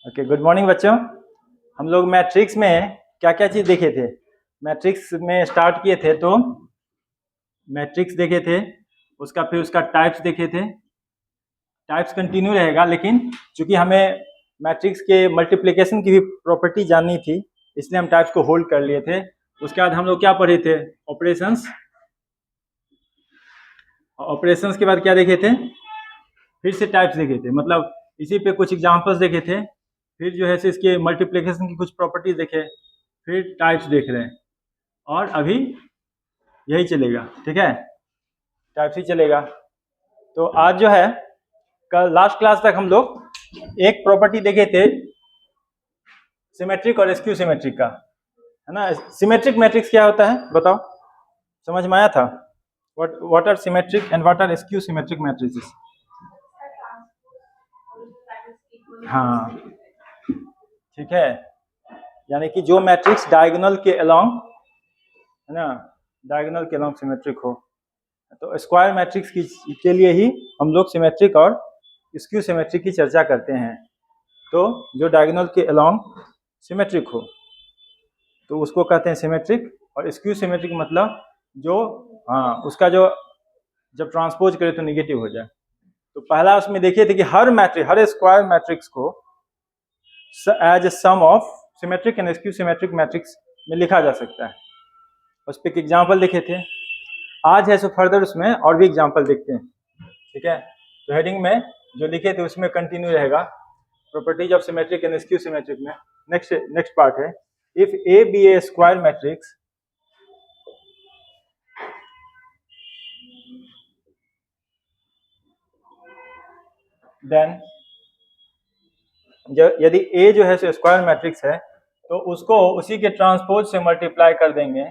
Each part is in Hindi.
ओके, गुड मॉर्निंग बच्चों। हम लोग मैट्रिक्स में क्या क्या चीज़ देखे थे। मैट्रिक्स में स्टार्ट किए थे तो मैट्रिक्स देखे थे, उसका फिर उसका टाइप्स देखे थे। टाइप्स कंटिन्यू रहेगा, लेकिन चूंकि हमें मैट्रिक्स के मल्टीप्लिकेशन की भी प्रॉपर्टी जाननी थी, इसलिए हम टाइप्स को होल्ड कर लिए थे। उसके बाद हम लोग क्या पढ़े थे? ऑपरेशंस। ऑपरेशंस के बाद क्या देखे थे? फिर से टाइप्स देखे थे, मतलब इसी पे कुछ एग्जांपल्स देखे थे। फिर जो है से इसके मल्टीप्लिकेशन की कुछ प्रॉपर्टीज देखे, फिर टाइप्स देख रहे हैं, और अभी यही चलेगा। ठीक है, टाइप्स ही चलेगा। तो आज जो है, कल लास्ट क्लास तक हम लोग एक प्रॉपर्टी देखे थे, सिमेट्रिक और स्क्यू सिमेट्रिक का, है ना। सिमेट्रिक मैट्रिक्स क्या होता है बताओ, समझ में आया था? What are symmetric and what are skew symmetric matrices? हाँ, ठीक है, यानी कि जो मैट्रिक्स डायगोनल के अलोंग, है ना, डायगोनल के अलोंग सिमेट्रिक हो। तो स्क्वायर मैट्रिक्स के लिए ही हम लोग सिमेट्रिक और स्क्यू सिमेट्रिक की चर्चा करते हैं। तो जो डायगोनल के अलोंग सिमेट्रिक हो तो उसको कहते हैं सिमेट्रिक, और स्क्यू सिमेट्रिक मतलब जो, हाँ, उसका जो जब ट्रांसपोज करे तो निगेटिव हो जाए। तो पहला उसमें देखिए थे कि हर मैट्रिक्स, हर स्क्वायर मैट्रिक्स को as a sum of symmetric and skew symmetric matrix में लिखा जा सकता है। उस पर एग्जाम्पल देखे थे। आज है सो फर्दर उसमें और भी एग्जाम्पल देखते हैं। ठीक है, तो हेडिंग में जो लिखे थे उसमें कंटिन्यू रहेगा, properties of symmetric and skew symmetric में। नेक्स्ट पार्ट है, if A B a square matrix then, यदि ए जो है सो स्क्वायर मैट्रिक्स है तो उसको उसी के ट्रांसपोज से मल्टीप्लाई कर देंगे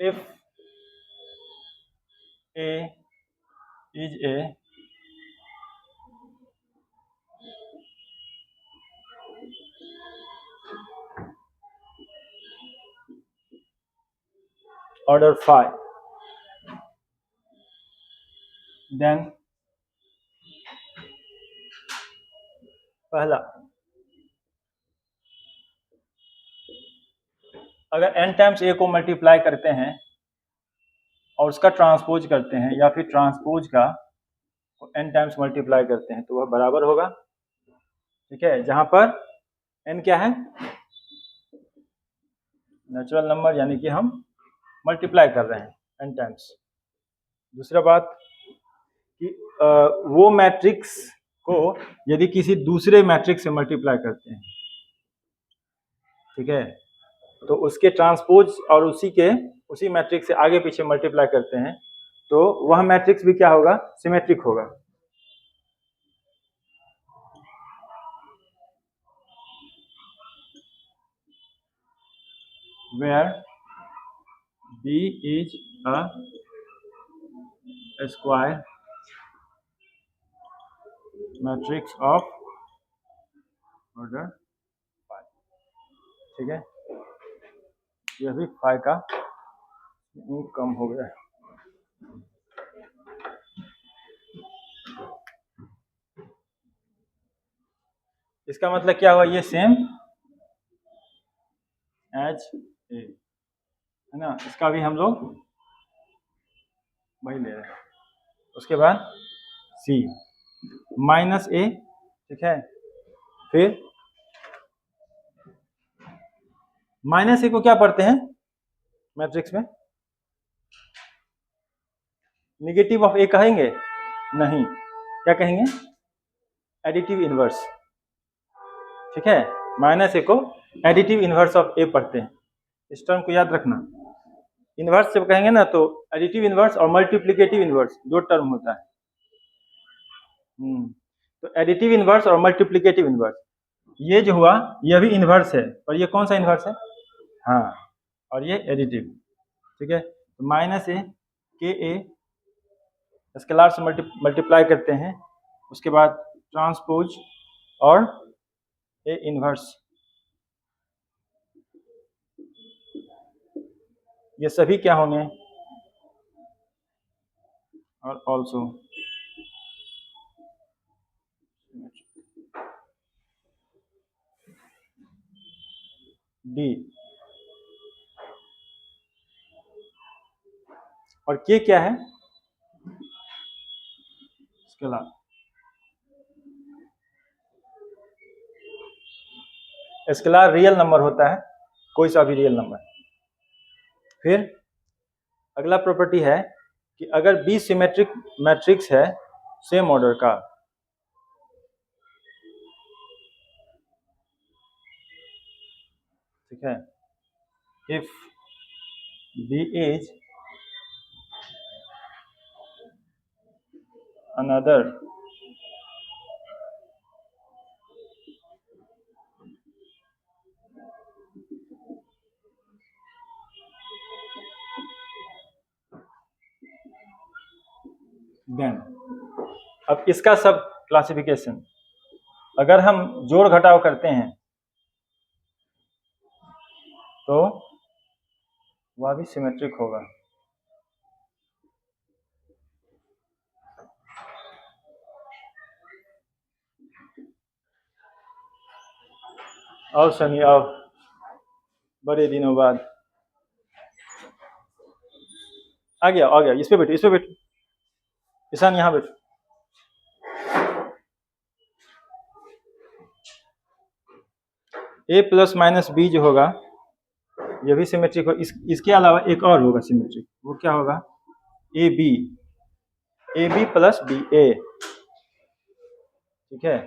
if A is a order 5, then पहला, अगर n टाइम्स a को मल्टीप्लाई करते हैं और उसका ट्रांसपोज करते हैं, या फिर ट्रांसपोज का n टाइम्स मल्टीप्लाई करते हैं, तो वह बराबर होगा। ठीक है, जहां पर n क्या है? नेचुरल नंबर, यानी कि हम मल्टीप्लाई कर रहे हैं n टाइम्स। दूसरा बात कि वो मैट्रिक्स को यदि किसी दूसरे मैट्रिक्स से मल्टीप्लाई करते हैं, ठीक है, तो उसके ट्रांसपोज और उसी मैट्रिक्स से आगे पीछे मल्टीप्लाई करते हैं, तो वह मैट्रिक्स भी क्या होगा? सिमेट्रिक होगा। where B is a square matrix of order 5। ठीक है, यह भी 5 का कम हो गया है। इसका मतलब क्या हुआ? ये सेम एज ए, है ना, इसका भी हम लोग वही ले रहे हैं। उसके बाद सी माइनस ए, ठीक है, फिर माइनस ए को क्या पढ़ते हैं मैट्रिक्स में? निगेटिव ऑफ ए कहेंगे? नहीं, क्या कहेंगे? Additive inverse. ठीक है, माइनस ए को एडिटिव इनवर्स ऑफ ए पढ़ते हैं। इस टर्म को याद रखना। इनवर्स जब कहेंगे ना, तो एडिटिव इनवर्स और मल्टीप्लिकेटिव इनवर्स दो टर्म होता है। तो एडिटिव इनवर्स और मल्टीप्लिकेटिव इनवर्स, ये जो हुआ यह भी इनवर्स है, और ये कौन सा इनवर्स है? हाँ, और ये एडिटिव। ठीक है, तो माइनस ए के ए स्केलार से मल्टीप्लाई करते हैं, उसके बाद ट्रांसपोज और ए इनवर्स, ये सभी क्या होंगे, और ऑल्सो डी, और के क्या है, स्केलार। स्केलार रियल नंबर होता है, कोई सा भी रियल नंबर। फिर अगला प्रॉपर्टी है कि अगर बी सिमेट्रिक मैट्रिक्स है सेम ऑर्डर का, ठीक है, if B is another then, अब इसका सब क्लासिफिकेशन, अगर हम जोड़ घटाव करते हैं तो वह भी सिमेट्रिक होगा। आओ सनी आओ, बड़े दिनों बाद आ गया, इस पे बैठो, इस पे बैठो, ईशान यहाँ बैठो। ए प्लस माइनस बी जो होगा ये भी सिमेट्रिक हो, इसके अलावा एक और होगा सिमेट्रिक, वो क्या होगा, A B plus B A, ठीक है,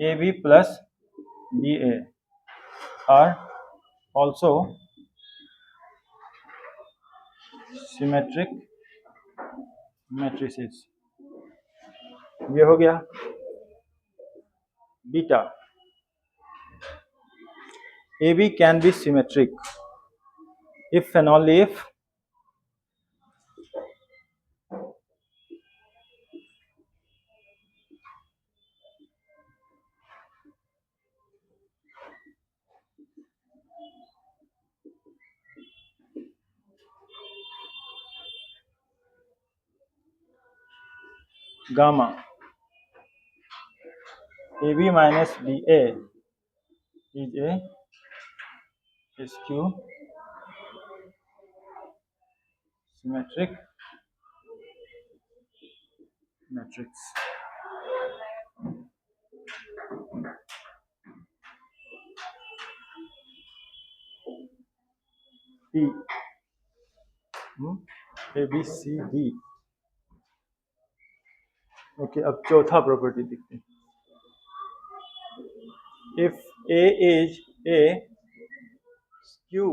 A B plus B A are also symmetric matrices. ये हो गया बीटा। A B can be symmetric if and only if gamma AB minus BA is a skew symmetric matrix. P A B C D। Okay, अब चौथा प्रॉपर्टी देखते हैं। If A is a skew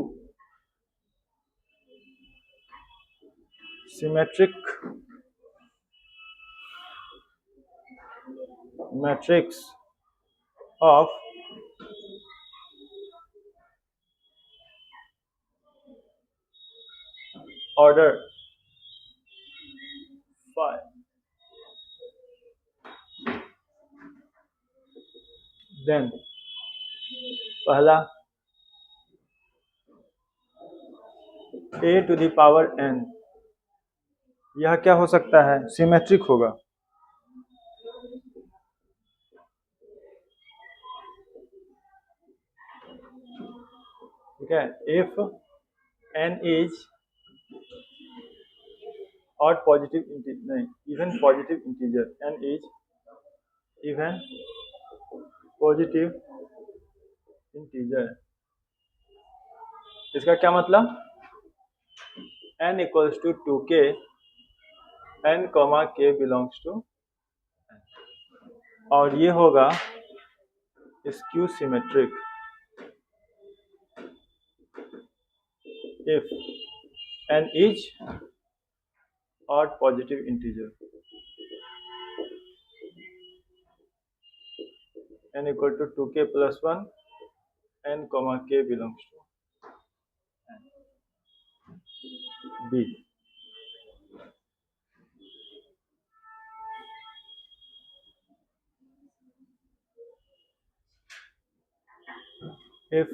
symmetric matrix of order 5, then पहला a to the power n, यह क्या हो सकता है, सिमेट्रिक होगा, ठीक है, if n is odd positive integer, नहीं, even positive integer, n is even positive integer। इसका क्या मतलब, n equals to 2k, n comma k belongs to n, और ये होगा skew symmetric if n is odd positive integer, n equal to 2k plus 1, n comma k belongs to n। B if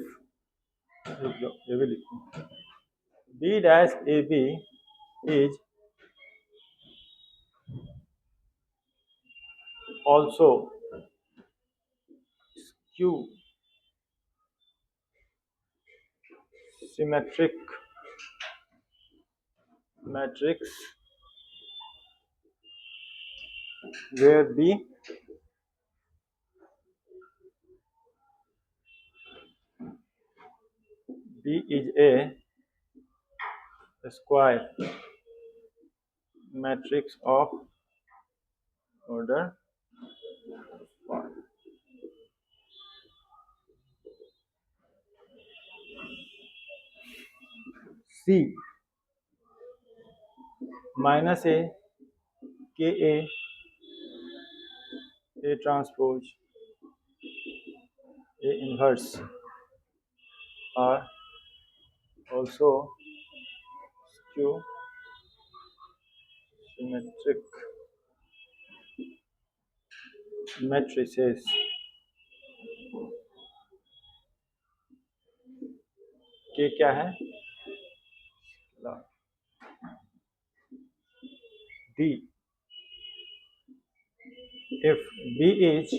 ये भी लिखो B dash AB is also skew symmetric matrix where B is a square matrix of order 5. C minus A KA A transpose A inverse are also skew symmetric matrices के क्या है D if B is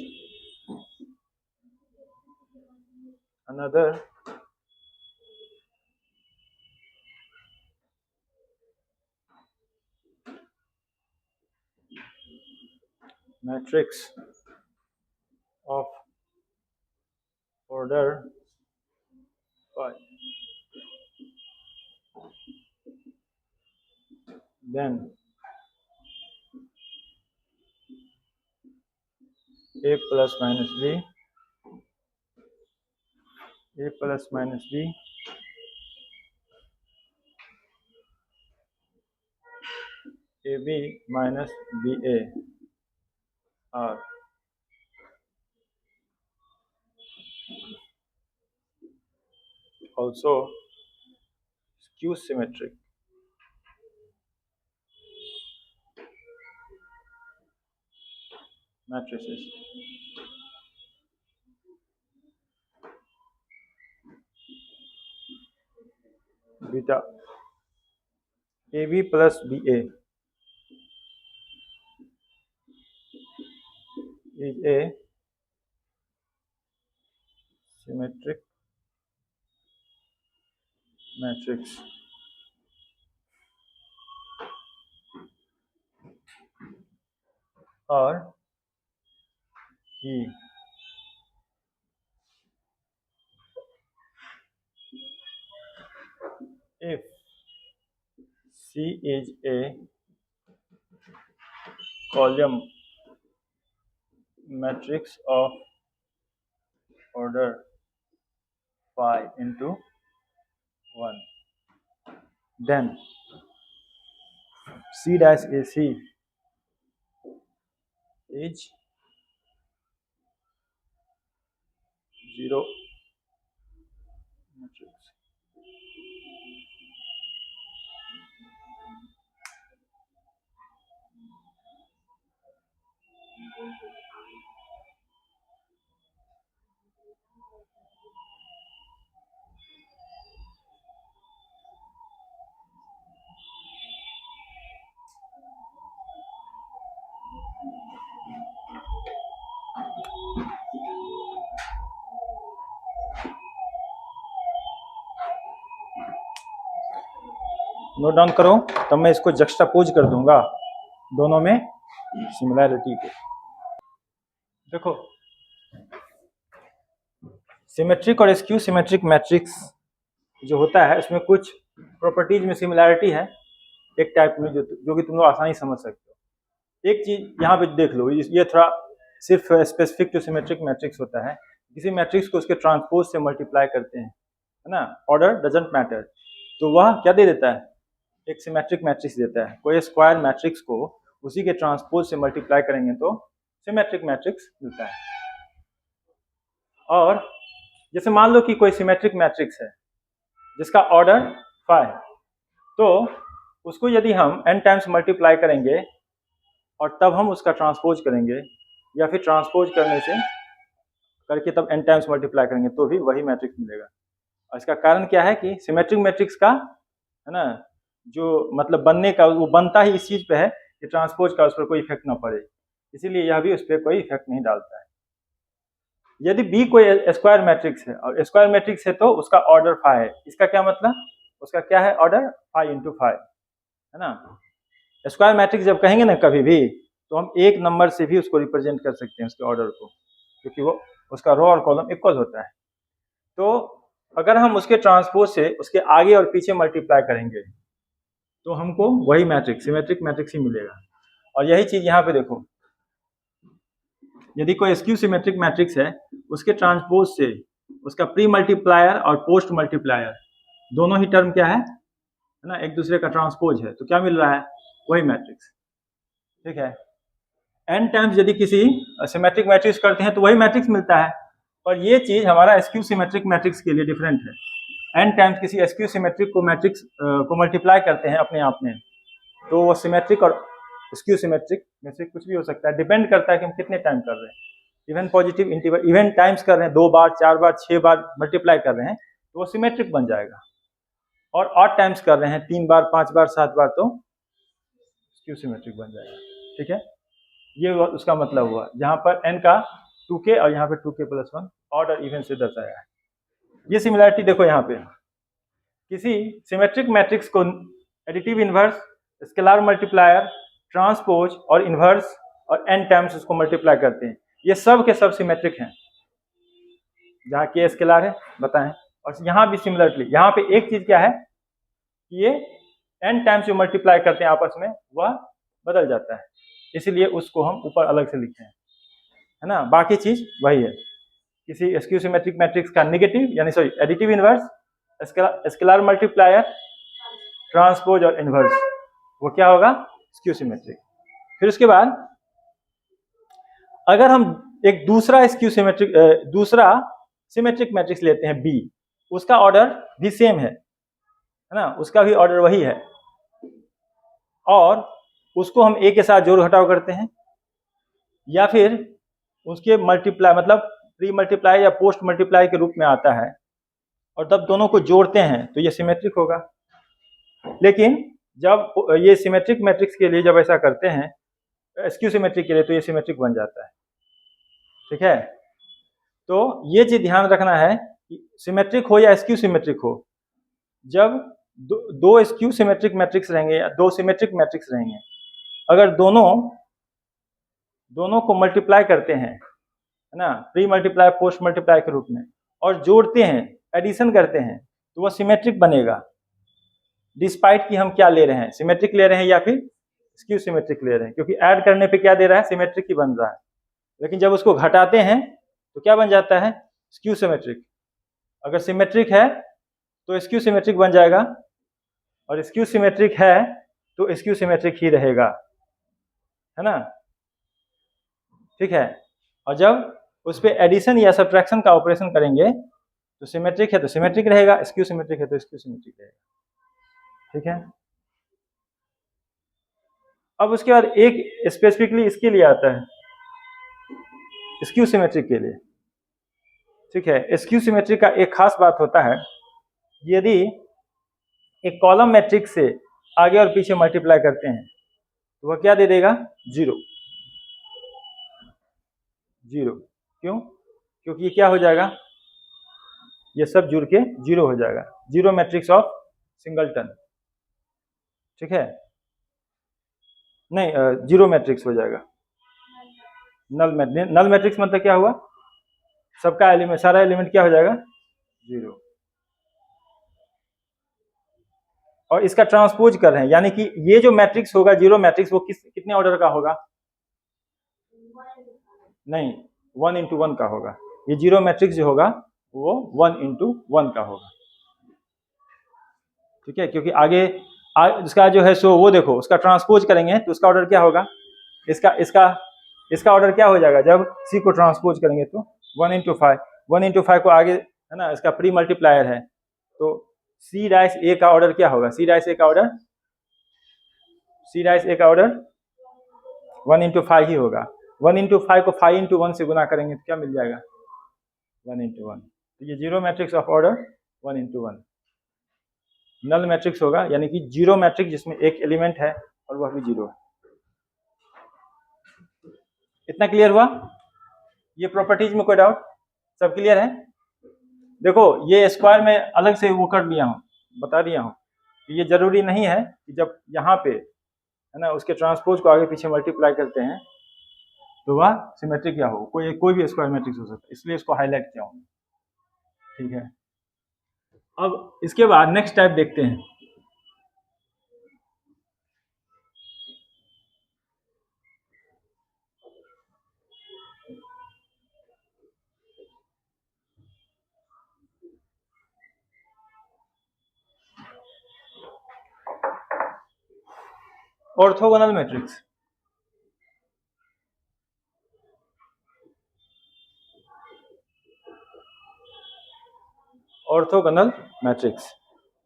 another matrix of order 5, then A plus minus B A plus minus B AB minus BA are also skew symmetric matrices. Beta AB plus BA is a symmetric matrix or E if C is a column matrix of order 5 into 1, then C dash AC is 0 matrix. Note down करो तब मैं इसको जक्स्टापोज कर दूंगा दोनों में सिमिलैरिटी को। देखो सिमेट्रिक और स्क्यू सिमेट्रिक मैट्रिक्स जो होता है उसमें कुछ प्रॉपर्टीज में सिमिलैरिटी है एक टाइप में जो कि तुम लोग आसानी समझ सकते हो। एक चीज यहाँ पे देख लो, ये थोड़ा सिर्फ स्पेसिफिक टू सिमेट्रिक मैट्रिक्स होता है। किसी मैट्रिक्स को उसके ट्रांसपोज से मल्टीप्लाई करते हैं, है ना, ऑर्डर डजंट मैटर, तो वह क्या दे देता है, एक सिमेट्रिक मैट्रिक्स देता है। कोई स्क्वायर मैट्रिक्स को उसी के ट्रांसपोज से मल्टीप्लाई करेंगे तो सिमेट्रिक मैट्रिक्स मिलता है। और जैसे मान लो कि कोई सिमेट्रिक मैट्रिक्स है जिसका ऑर्डर 5, तो उसको यदि हम n टाइम्स मल्टीप्लाई करेंगे और तब हम उसका ट्रांसपोज करेंगे, या फिर ट्रांसपोज करने से करके तब n टाइम्स मल्टीप्लाई करेंगे तो भी वही मैट्रिक्स मिलेगा। और इसका कारण क्या है कि सिमेट्रिक मैट्रिक्स का है ना जो मतलब बनने का वो बनता ही इस चीज पे है कि ट्रांसपोज का उस पर कोई इफेक्ट ना पड़े, इसीलिए यह भी उस पर कोई इफेक्ट नहीं डालता है। यदि B कोई स्क्वायर मैट्रिक्स है और स्क्वायर मैट्रिक्स है तो उसका ऑर्डर 5 है। इसका क्या मतलब, उसका क्या है ऑर्डर 5 × 5 है ना। स्क्वायर मैट्रिक्स जब कहेंगे ना कभी भी तो हम एक नंबर से भी उसको रिप्रेजेंट कर सकते हैं उसके ऑर्डर को, क्योंकि वो उसका रो और कॉलम इक्वल होता है। तो अगर हम उसके ट्रांसपोज से उसके आगे और पीछे मल्टीप्लाई करेंगे तो हमको वही मैट्रिक्स सिमेट्रिक मैट्रिक्स ही मिलेगा। और यही चीज यहाँ पे देखो, यदि कोई स्क्यू सिमेट्रिक मैट्रिक्स है उसके ट्रांसपोज से उसका प्री मल्टीप्लायर और पोस्ट मल्टीप्लायर दोनों ही टर्म क्या है ना एक दूसरे का ट्रांसपोज है, तो क्या मिल रहा है वही मैट्रिक्स। ठीक है, n टाइम्स यदि किसी सिमेट्रिक मैट्रिक्स करते हैं तो वही मैट्रिक्स मिलता है, और ये चीज हमारा स्क्यू सिमेट्रिक मैट्रिक्स के लिए डिफरेंट है। n टाइम्स किसी स्क्यू सिमेट्रिक को मैट्रिक्स को मल्टीप्लाई करते हैं अपने आप में, तो वो सिमेट्रिक और स्क्यू सिमेट्रिक में से कुछ भी हो सकता है, डिपेंड करता है कि हम कितने टाइम कर रहे हैं। इवन पॉजिटिव इंटीवर इवन टाइम्स कर रहे हैं 2 बार 4 बार 6 बार मल्टीप्लाई कर रहे हैं तो वो सिमेट्रिक बन जाएगा, और ऑड टाइम्स कर रहे हैं 3 बार 5 बार 7 बार तो स्क्यू सिमेट्रिक बन जाएगा। ठीक है, ये उसका मतलब हुआ जहां पर n का 2k और यहाँ पे 2k + 1 ऑड और इवन से दर्शाया है। ये सिमिलैरिटी देखो यहाँ पे, किसी सिमेट्रिक मैट्रिक्स को additive inverse, scalar multiplier, transpose और इनवर्स और n टाइम्स उसको मल्टीप्लाई करते हैं, ये सब के सब सिमेट्रिक हैं। जहाँ k स्केलर है बताएं, और यहाँ भी सिमिलरली यहाँ पे एक चीज क्या है कि ये n टाइम्स जो मल्टीप्लाई करते हैं आपस में वह बदल जाता है, इसीलिए उसको हम ऊपर अलग से लिखते हैं है ना। बाकी चीज वही है, किसी स्क्यू सिमेट्रिक मैट्रिक्स का नेगेटिव यानी sorry additive inverse, scalar multiplier, transpose और इनवर्स वो क्या होगा स्क्यू सिमेट्रिक। फिर उसके बाद अगर हम एक दूसरा स्क्यू सिमेट्रिक दूसरा सिमेट्रिक मैट्रिक्स लेते हैं B, उसका ऑर्डर भी सेम है ना, उसका भी ऑर्डर वही है, और उसको हम A के साथ जोड़ घटाव करते हैं या फिर उसके मल्टीप्लाई मतलब प्री मल्टीप्लाई या पोस्ट मल्टीप्लाई के रूप में आता है, और तब दोनों को जोड़ते हैं तो ये सिमेट्रिक होगा। लेकिन जब ये सिमेट्रिक मैट्रिक्स के लिए जब ऐसा करते हैं स्क्यू सिमेट्रिक के लिए तो ये सिमेट्रिक बन जाता है। ठीक है, तो ये चीज ध्यान रखना है कि सिमेट्रिक हो या स्क्यू सिमेट्रिक हो, जब दो स्क्यू सिमेट्रिक मैट्रिक्स रहेंगे या 2 सिमेट्रिक मैट्रिक्स रहेंगे, अगर दोनों को मल्टीप्लाई करते हैं है ना प्री मल्टीप्लाई पोस्ट मल्टीप्लाई के रूप में और जोड़ते हैं एडिशन करते हैं तो वह सिमेट्रिक बनेगा, डिस्पाइट कि हम क्या ले रहे हैं सिमेट्रिक ले रहे हैं या फिर स्क्यू सिमेट्रिक ले रहे हैं, क्योंकि ऐड करने पे क्या दे रहा है सिमेट्रिक ही बन रहा है। लेकिन जब उसको घटाते हैं तो क्या बन जाता है स्क्यू सिमेट्रिक। अगर सिमेट्रिक है तो स्क्यू सिमेट्रिक बन जाएगा, और स्क्यू सिमेट्रिक है तो स्क्यू सिमेट्रिक ही रहेगा है ना। ठीक है, और जब उस पर एडिशन या सब्ट्रैक्शन का ऑपरेशन करेंगे तो सिमेट्रिक है तो सिमेट्रिक रहेगा, स्क्यू सिमेट्रिक है तो स्क्यू सिमेट्रिक रहेगा। ठीक है, अब उसके बाद एक स्पेसिफिकली इसके लिए आता है स्क्यू सिमेट्रिक के लिए। ठीक है, स्क्यू सिमेट्रिक का एक खास बात होता है, यदि एक कॉलम मैट्रिक्स से आगे और पीछे मल्टीप्लाई करते हैं तो वह क्या दे देगा 0 0। क्यों? क्योंकि ये क्या हो जाएगा ये सब जुड़ के 0 हो जाएगा, 0 मैट्रिक्स ऑफ सिंगलटन। ठीक है, नहीं 0 मैट्रिक्स हो जाएगा, नल मैट्रिक्स मतलब क्या हुआ सबका एलिमेंट सारा एलिमेंट क्या हो जाएगा 0, और इसका ट्रांसपोज कर रहे हैं यानी कि ये जो मैट्रिक्स होगा 0 मैट्रिक्स वो कितने ऑर्डर का होगा, नहीं 1 × 1 का होगा। ये 0 मैट्रिक्स जो होगा वो 1 × 1 का होगा। ठीक है, क्योंकि आगे इसका जो है सो वो देखो उसका ट्रांसपोज करेंगे तो उसका ऑर्डर क्या होगा, इसका ऑर्डर क्या हो जाएगा जब C को ट्रांसपोज करेंगे तो 1 × 5, 1 × 5 को आगे है ना इसका प्री मल्टीप्लायर है तो C' का ऑर्डर क्या होगा, C' का ऑर्डर 1 × 5 ही होगा। 1 × 5 को 5 × 1 से गुना करेंगे तो क्या मिल जाएगा 1 into 1। तो ये zero matrix of order 1 into 1 null matrix होगा, यानी कि जीरो मैट्रिक्स जिसमें एक एलिमेंट है और वह भी जीरो है। इतना क्लियर हुआ? ये प्रॉपर्टीज में कोई डाउट? सब क्लियर है? देखो ये स्क्वायर में अलग से वो कर दिया हूँ, बता दिया हूँ कि ये जरूरी नहीं है कि जब यहाँ पे है ना उसके ट्रांसपोज को आगे पीछे मल्टीप्लाई करते हैं तो वह सिमेट्रिक क्या हो, कोई भी स्क्वायर मैट्रिक्स हो सकता है, इसलिए इसको हाईलाइट किया हूँ। ठीक है, अब इसके बाद नेक्स्ट टाइप देखते हैं। Orthogonal matrix. Orthogonal matrix,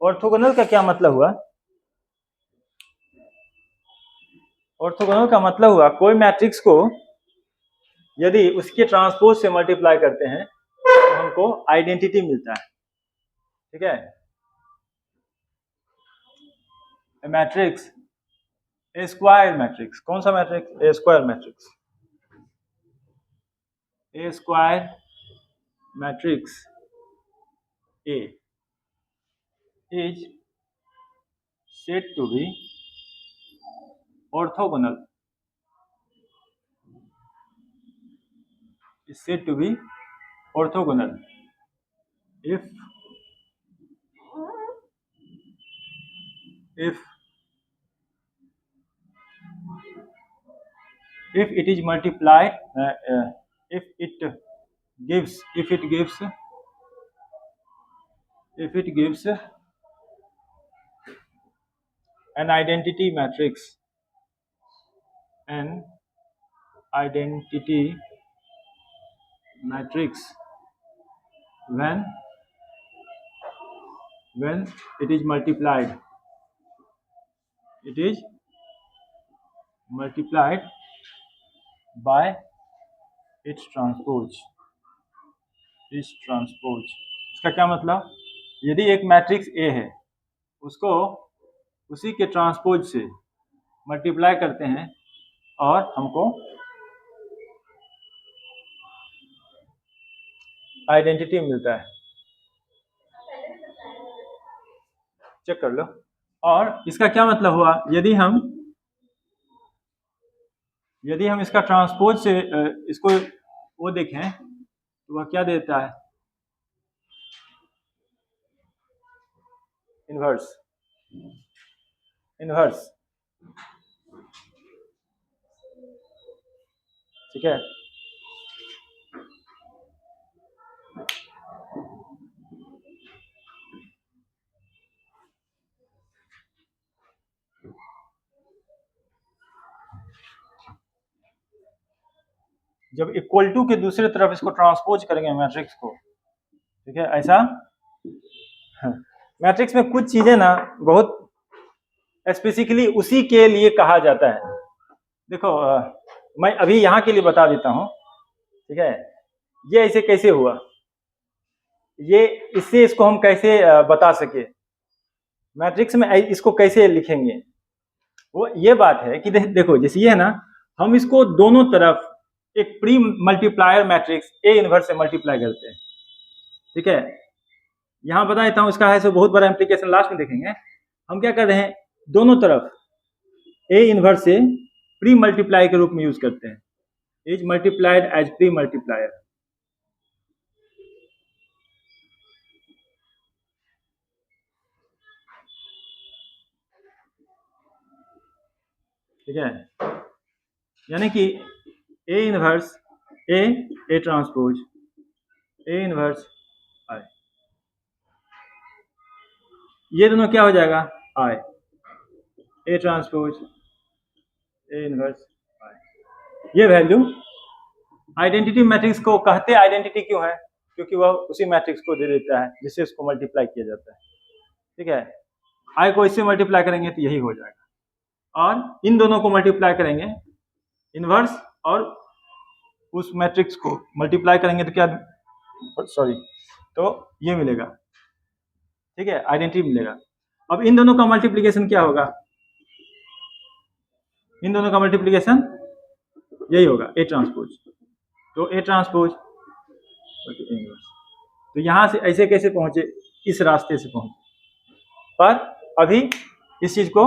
orthogonal का क्या मतलब हुआ? ऑर्थोगोनल का मतलब हुआ कोई मैट्रिक्स को यदि उसके ट्रांसपोज से मल्टीप्लाई करते हैं तो हमको आइडेंटिटी मिलता है। ठीक है, मैट्रिक्स ए स्क्वायर मैट्रिक्स, कौन सा matrix? A square matrix. A square matrix A is said to be orthogonal, is said to be orthogonal if it is multiplied, if it gives an identity matrix, when it is multiplied by its transpose। इसका क्या मतलब? यदि एक मैट्रिक्स A है उसको उसी के ट्रांसपोज से मल्टीप्लाई करते हैं और हमको आइडेंटिटी मिलता है। चेक कर लो। और इसका क्या मतलब हुआ? यदि हम इसका ट्रांसपोज से इसको वो देखें तो वह क्या देता है? इनवर्स। ठीक है, जब इक्वल टू के दूसरे तरफ इसको ट्रांसपोज करेंगे मैट्रिक्स को, ठीक है, ऐसा मैट्रिक्स में कुछ चीजें ना बहुत स्पेसिफिकली उसी के लिए कहा जाता है। देखो मैं अभी यहाँ के लिए बता देता हूँ। ठीक है, ये ऐसे कैसे हुआ, ये इससे इसको हम कैसे बता सके, मैट्रिक्स में इसको कैसे लिखेंगे, वो ये बात है कि देखो जैसे ये है ना, हम इसको दोनों तरफ एक pre multiplier matrix A inverse से मल्टीप्लाई करते हैं। ठीक है, यहां बता देता हूं, इसका है सो बहुत बड़ा इंप्लीकेशन लास्ट में देखेंगे। हम क्या कर रहे हैं, दोनों तरफ ए इनवर्स से प्री मल्टीप्लाई के रूप में यूज करते हैं, is multiplied as pre multiplier. ठीक है, यानी कि A inverse A transpose A inverse I, ये दोनों क्या हो जाएगा, आई ए ट्रांसपोज ए इनवर्स आई। ये वैल्यू आइडेंटिटी मैट्रिक्स को कहते हैं आइडेंटिटी क्यों है, क्योंकि वह उसी मैट्रिक्स को दे देता है जिससे इसको मल्टीप्लाई किया जाता है। ठीक है, आई को इससे मल्टीप्लाई करेंगे तो यही हो जाएगा, और इन दोनों को मल्टीप्लाई करेंगे इनवर्स और उस मैट्रिक्स को मल्टीप्लाई करेंगे तो क्या सॉरी, तो ये मिलेगा, ठीक है, आइडेंटिटी मिलेगा। अब इन दोनों का मल्टीप्लीकेशन क्या होगा? इन दोनों का मल्टीप्लीकेशन यही होगा, ए ट्रांसपोज। तो ए ट्रांसपोज तो यहां से ऐसे कैसे पहुंचे? इस रास्ते से पहुंचे। पर अभी इस चीज को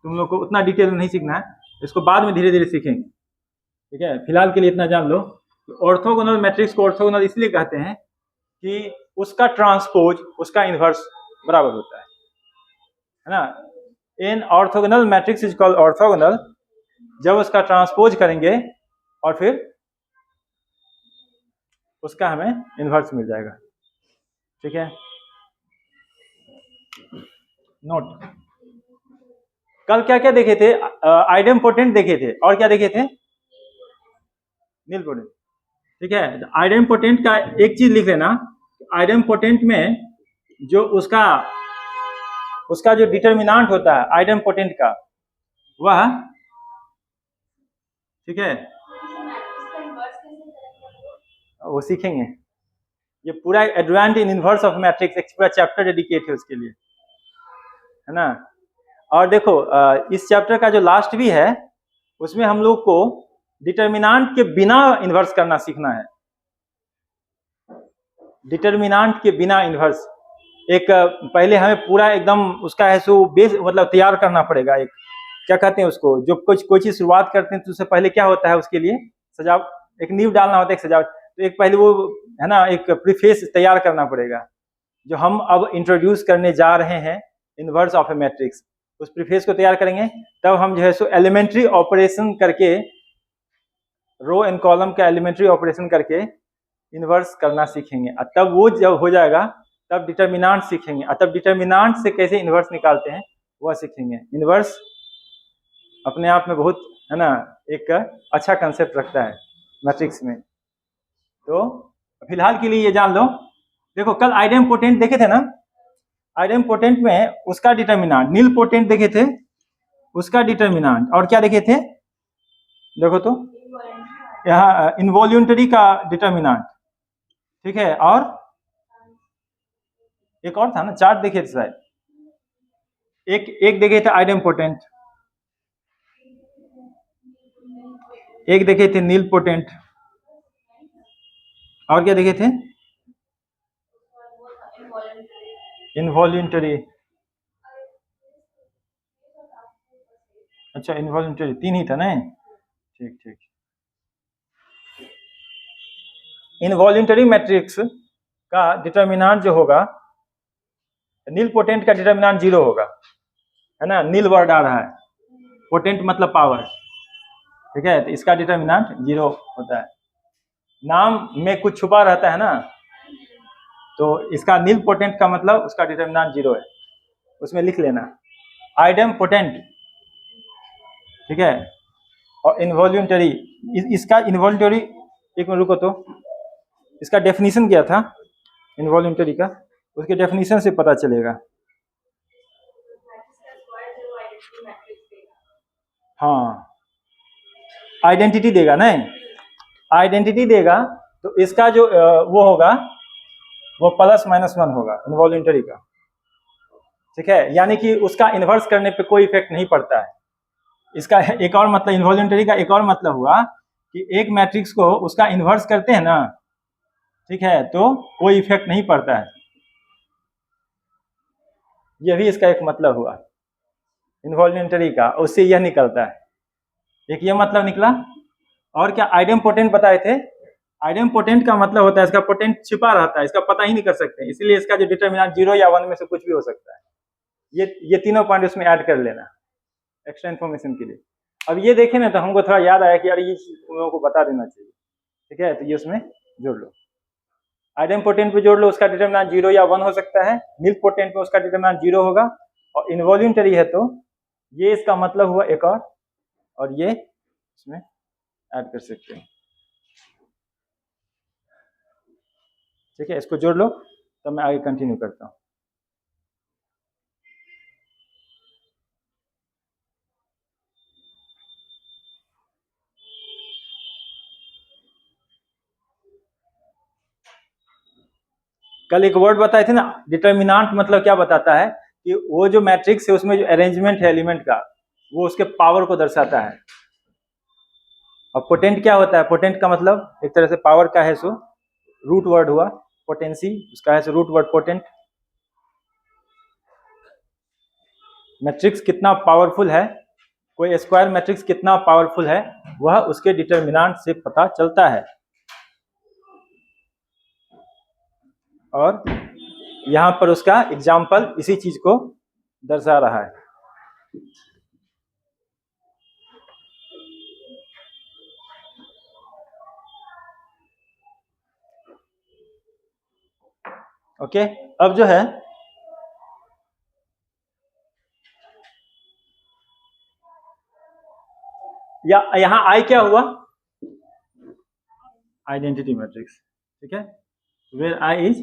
तुम लोग को उतना डिटेल में नहीं सीखना है, इसको बाद में धीरे धीरे सीखेंगे, ठीक है। फिलहाल के लिए इतना जान लो, ऑर्थोगोनल मैट्रिक्स को ऑर्थोगोनल इसलिए कहते हैं कि उसका ट्रांसपोज उसका इनवर्स बराबर होता है ना। In orthogonal matrix is called orthogonal जब उसका ट्रांसपोज करेंगे और फिर उसका हमें इनवर्स मिल जाएगा, ठीक है। नोट, कल क्या क्या देखे थे? आइडेम्पोटेंट देखे थे, और क्या देखे थे? नीलपोटेंट, ठीक है। आइडेम्पोटेंट का एक चीज लिख लेना, आइडेम्पोटेंट में जो उसका उसका जो डिटर्मिनांट होता है आइडेम्पोटेंट का, वह, ठीक है, वो सीखेंगे। ये पूरा advance in inverse of matrix एक पूरा चैप्टर डेडिकेट है उसके लिए, है ना। और देखो इस चैप्टर का जो लास्ट भी है उसमें हम लोग को डिटर्मिनांट के बिना इन्वर्स करना सीखना है। डिटर्मिनांट के बिना इन्वर्स, एक पहले हमें पूरा एकदम उसका है सो बेस मतलब तैयार करना पड़ेगा। एक क्या कहते हैं उसको, जो कुछ कोई चीज शुरुआत करते हैं तो उससे पहले क्या होता है, उसके लिए सजावट, एक नींव डालना होता है, एक सजावट। तो एक पहले वो है ना, एक प्रीफेस तैयार करना पड़ेगा, जो हम अब इंट्रोड्यूस करने जा रहे हैं इनवर्स ऑफ ए मैट्रिक्स। उस प्रीफेस को तैयार करेंगे तब हम जो है सो एलिमेंट्री ऑपरेशन करके, रो एंड कॉलम का एलिमेंट्री ऑपरेशन करके इनवर्स करना सीखेंगे। और तब वो जब हो जाएगा तब डिटर्मिनांट सीखेंगे, और तब डिटर्मिनांट से कैसे इनवर्स निकालते हैं वह सीखेंगे। इनवर्स अपने आप में बहुत, है ना, एक अच्छा कंसेप्ट रखता है मैट्रिक्स में। तो फिलहाल के लिए ये जान लो। देखो कल आइडेम्पोटेंट देखे थे ना, आइडेम्पोटेंट में उसका डिटर्मिनांट, नील पोटेंट देखे थे उसका डिटर्मिनांट, और क्या देखे थे? देखो तो यहाँ इनवॉल्यूंटरी का डिटर्मिनांट, ठीक है, और एक और था ना, चार्ट देखे थे शायद, एक देखे थे आइडेम्पोटेंट, एक देखे थे नील पोटेंट, और क्या देखे थे? इनवॉल्यूंटरी। अच्छा इनवॉल्यूंटरी तीन ही था ना, ठीक ठीक। इनवॉल्यूंटरी मैट्रिक्स का डिटर्मिनांट जो होगा, नील पोटेंट का डिटर्मिनांट 0 होगा, है ना। नील वर्ड आ रहा है, पोटेंट मतलब पावर, ठीक है, तो इसका डिटर्मिनांट 0 होता है। नाम में कुछ छुपा रहता है ना, तो इसका नील पोटेंट का मतलब उसका डिटर्मिनांट 0 है, उसमें लिख लेना आइडम पोटेंट, ठीक है। और इनवॉल्यूंटरी, इसका इनवॉल्यूंटरी, एक मिनट रुको तो, इसका डेफिनेशन क्या था इनवॉल्यूंटरी का, उसके डेफिनेशन से पता चलेगा। हाँ, आइडेंटिटी देगा, नहीं आइडेंटिटी देगा, तो इसका जो वो होगा वो +-1 होगा इनवॉल्यूंटरी का, ठीक है। यानी कि उसका इन्वर्स करने पे कोई इफेक्ट नहीं पड़ता है। इसका एक और मतलब, इनवॉल्यूंटरी का एक और मतलब हुआ कि एक मैट्रिक्स को उसका इन्वर्स करते हैं ना, ठीक है, तो कोई इफेक्ट नहीं पड़ता है। यह भी इसका एक मतलब हुआ इनवॉल्यूंटरी का, उससे यह निकलता है, एक ये मतलब निकला। और क्या आइडेम्पोटेंट बताए थे? आइडेम्पोटेंट का मतलब होता है इसका पोटेंट छिपा रहता है, इसका पता ही नहीं कर सकते, इसलिए इसका जो डिटर्मिनेंट 0 या 1 में से कुछ भी हो सकता है। ये तीनों पॉइंट उसमें ऐड कर लेना एक्स्ट्रा इन्फॉर्मेशन के लिए। अब ये देखें ना तो हमको थोड़ा याद आया कि यार ये तुम लोगों को बता देना चाहिए, ठीक है, तो ये उसमें जोड़ लो। आइडेम्पोटेंट पे जोड़ लो, उसका डिटर्मिनेंट 0 या 1 हो सकता है। नील पोटेंट पे उसका डिटर्मिनेंट 0 होगा, और इनवॉल्यूंटरी है तो ये इसका मतलब हुआ एक और ये इसमें ऐड कर सकते हैं, ठीक है। इसको जोड़ लो तो मैं आगे कंटिन्यू करता हूँ। कल एक वर्ड बताए थे ना, डिटर्मिनांट मतलब क्या बताता है कि वो जो मैट्रिक्स है उसमें जो अरेंजमेंट है एलिमेंट का वो उसके पावर को दर्शाता है। और पोटेंट क्या होता है? पोटेंट का मतलब एक तरह से पावर का है, सो रूट वर्ड हुआ पोटेंसी, उसका है so root word potent. Matrix कितना पावरफुल है, कोई स्क्वायर मैट्रिक्स कितना पावरफुल है, वह उसके डिटर्मिनांट से पता चलता है। और यहां पर उसका एग्जाम्पल इसी चीज को दर्शा रहा है। ओके, अब जो है या यहां आई क्या हुआ? आइडेंटिटी मैट्रिक्स, ठीक है, where I is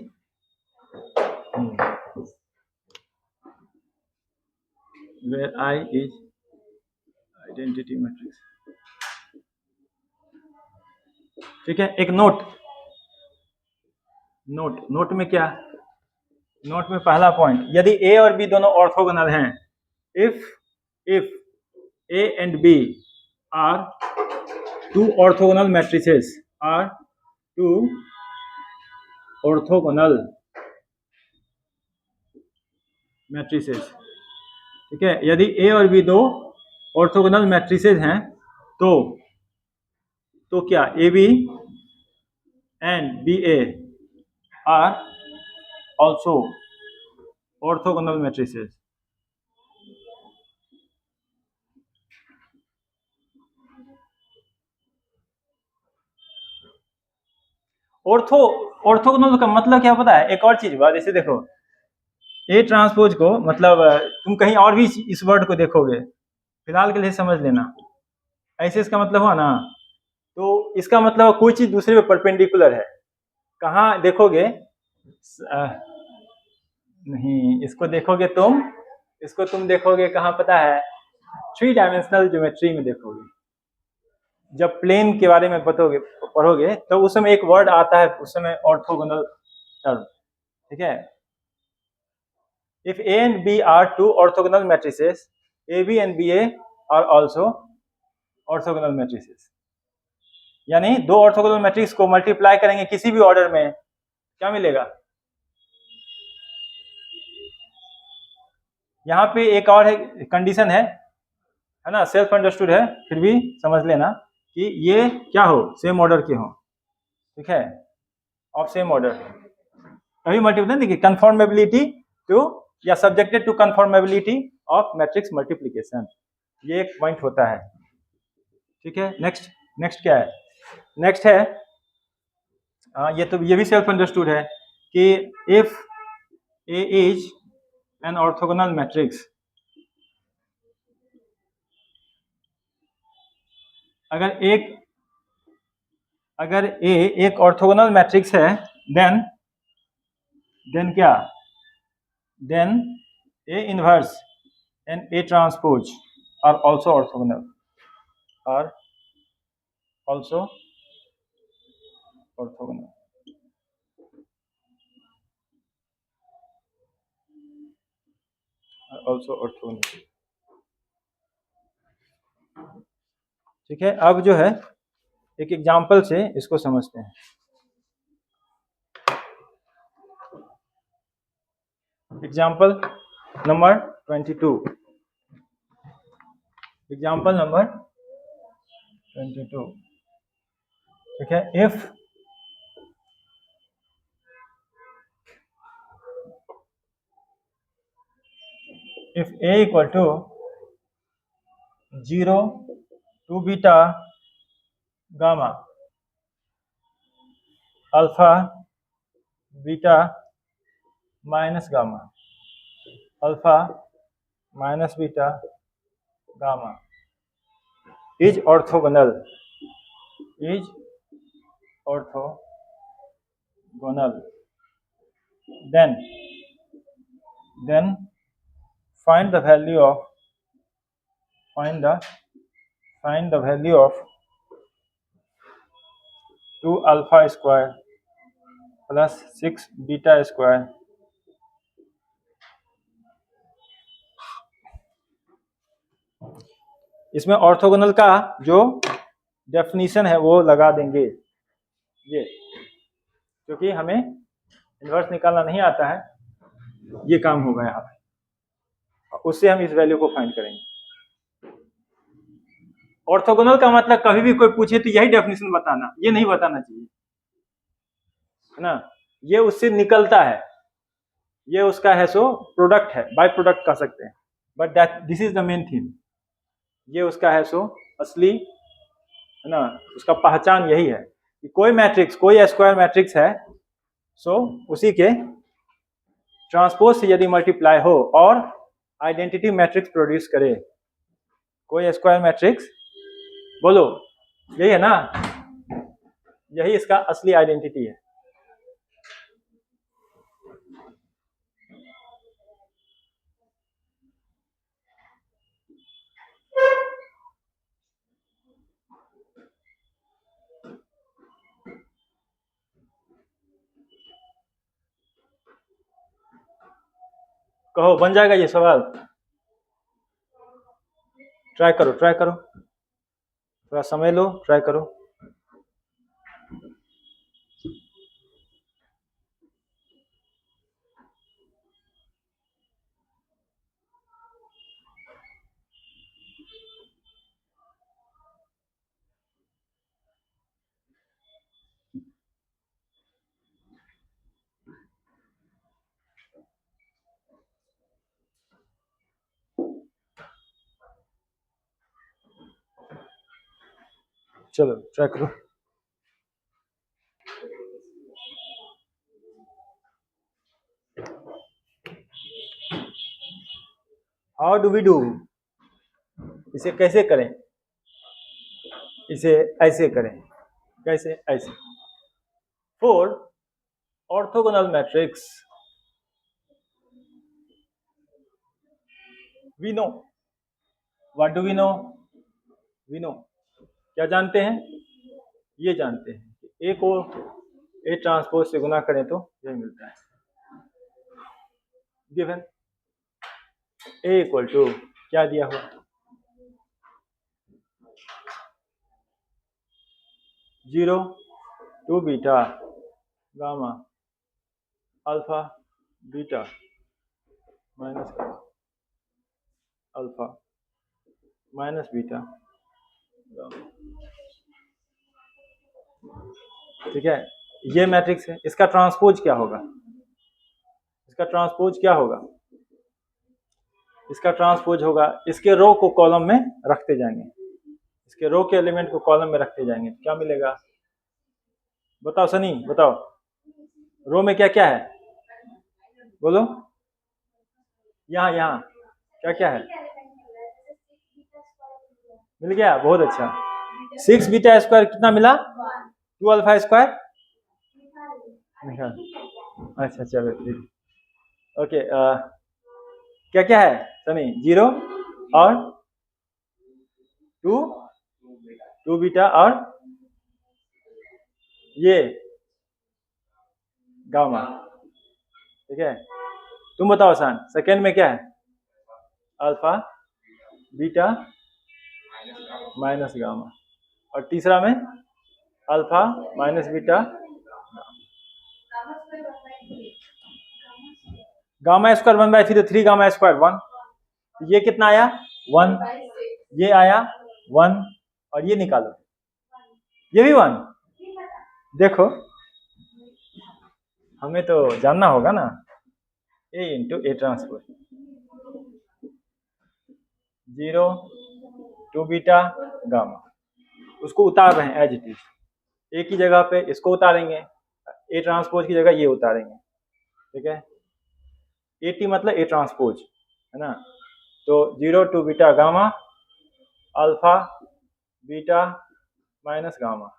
where I is identity matrix, ठीक है। एक नोट में क्या, नोट में पहला पॉइंट, यदि ए और बी दोनों ऑर्थोगोनल हैं, if A and B are two orthogonal matrices, are two orthogonal matrices, ठीक है, यदि ए और बी दो ऑर्थोगोनल मैट्रिसेस हैं तो क्या A B and B A are also orthogonal matrices. Orthogonal का मतलब क्या पता है? एक और चीज हुआ, जैसे देखो ए ट्रांसपोज को, मतलब तुम कहीं और भी इस वर्ड को देखोगे, फिलहाल के लिए समझ लेना, ऐसे इसका मतलब हुआ ना, तो इसका मतलब कोई चीज दूसरे पे परपेंडिकुलर है। कहाँ देखोगे? नहीं, इसको देखोगे तुम, इसको तुम देखोगे कहाँ पता है? 3 डायमेंशनल ज्योमेट्री में देखोगे। जब प्लेन के बारे में पढ़ोगे तो उस समय एक वर्ड आता है, उस समय ऑर्थोगोनल टर्म, ठीक है। If A and B are two orthogonal matrices, A B and B A are also orthogonal matrices. यानी दो ऑर्थोगोनल मैट्रिक्स को मल्टीप्लाई करेंगे किसी भी ऑर्डर में, क्या मिलेगा? यहाँ पे एक और है, कंडीशन है ना, सेल्फ अंडरस्टूड है, फिर भी समझ लेना कि ये क्या हो, सेम ऑर्डर के हो, ठीक है, ऑफ सेम ऑर्डर। कभी मल्टीप्लाई देखिए, कन्फॉर्मेबिलिटी टू या subjected to conformability of matrix multiplication, ये एक पॉइंट होता है, ठीक है। नेक्स्ट क्या है? नेक्स्ट है, ये भी सेल्फ अंडरस्टूड है कि if A is an orthogonal matrix, अगर ए एक ऑर्थोगोनल मैट्रिक्स है, देन क्या, then A inverse and A transpose are also orthogonal, are also orthogonal, also orthogonal, ठीक है। अब जो है एक एग्जाम्पल से इसको समझते हैं। एग्जाम्पल नंबर 22, एग्जाम्पल नंबर 22, ठीक है। if a equal to 0 to beta gamma alpha beta minus gamma alpha minus beta gamma is orthogonal, then find the value of 2 alpha square plus 6 beta square. इसमें ऑर्थोगोनल का जो डेफिनेशन है वो लगा देंगे, ये, क्योंकि हमें इन्वर्स निकालना नहीं आता है, ये काम होगा यहाँ पे, उससे हम इस वैल्यू को फाइंड करेंगे। ऑर्थोगोनल का मतलब कभी भी कोई पूछे तो यही डेफिनेशन बताना, ये नहीं बताना चाहिए, है ना, ये उससे निकलता है, ये उसका है सो प्रोडक्ट है, बाय प्रोडक्ट कह सकते हैं, but that this is the main theme, ये उसका है सो असली, है ना, उसका पहचान यही है कि कोई मैट्रिक्स, कोई स्क्वायर मैट्रिक्स है, सो उसी के ट्रांसपोज से यदि मल्टीप्लाई हो और आइडेंटिटी मैट्रिक्स प्रोड्यूस करे, कोई स्क्वायर मैट्रिक्स, बोलो यही है ना, यही इसका असली आइडेंटिटी है। कहो बन जाएगा ये सवाल, ट्राई करो, ट्राई करो, थोड़ा समय लो, ट्राई करो। चलो ट्राई करो। हाउ डू वी डू, इसे कैसे करें, इसे ऐसे करें, कैसे, ऐसे। For orthogonal matrix, we know, what do we know, we know, क्या जानते हैं, ये जानते हैं कि ए को ए ट्रांसपोज से गुना करें तो ये मिलता है, गिवन ए इक्वल टू क्या दिया हुआ, 0 2 beta gamma alpha beta minus alpha minus beta gamma. ठीक है, ये मैट्रिक्स है, इसका ट्रांसपोज क्या होगा, इसका ट्रांसपोज क्या होगा, इसका ट्रांसपोज होगा, इसके रो को कॉलम में रखते जाएंगे, इसके रो के एलिमेंट को कॉलम में रखते जाएंगे, क्या मिलेगा, बताओ सनी बताओ, रो में क्या क्या है, बोलो, यहाँ यहाँ क्या क्या है, मिल गया, बहुत अच्छा, 6 बीटा स्क्वायर कितना मिला, 2 अल्फा स्क्वायर, अच्छा चलो ठीक, ओके, क्या क्या है सनी, 0 और 2 बीटा और ये गामा, ठीक है, तुम बताओ आसान, सेकेंड में क्या है, अल्फा बीटा माइनस गामा, और तीसरा में alpha minus beta, gamma square 1/3 तो 3 गामा स्क्वायर 1, तो ये कितना आया 1, ये आया 1, और ये निकालो, ये भी 1, देखो हमें तो जानना होगा ना, A into A transpose, 0 2 beta gamma, उसको उतार रहे हैं एज इट इज, ए की जगह पे इसको उतारेंगे, ए ट्रांसपोज की जगह ये उतारेंगे, ठीक है, ए टी मतलब ए ट्रांसपोज, है ना, तो 0 2 beta gamma alpha beta minus gamma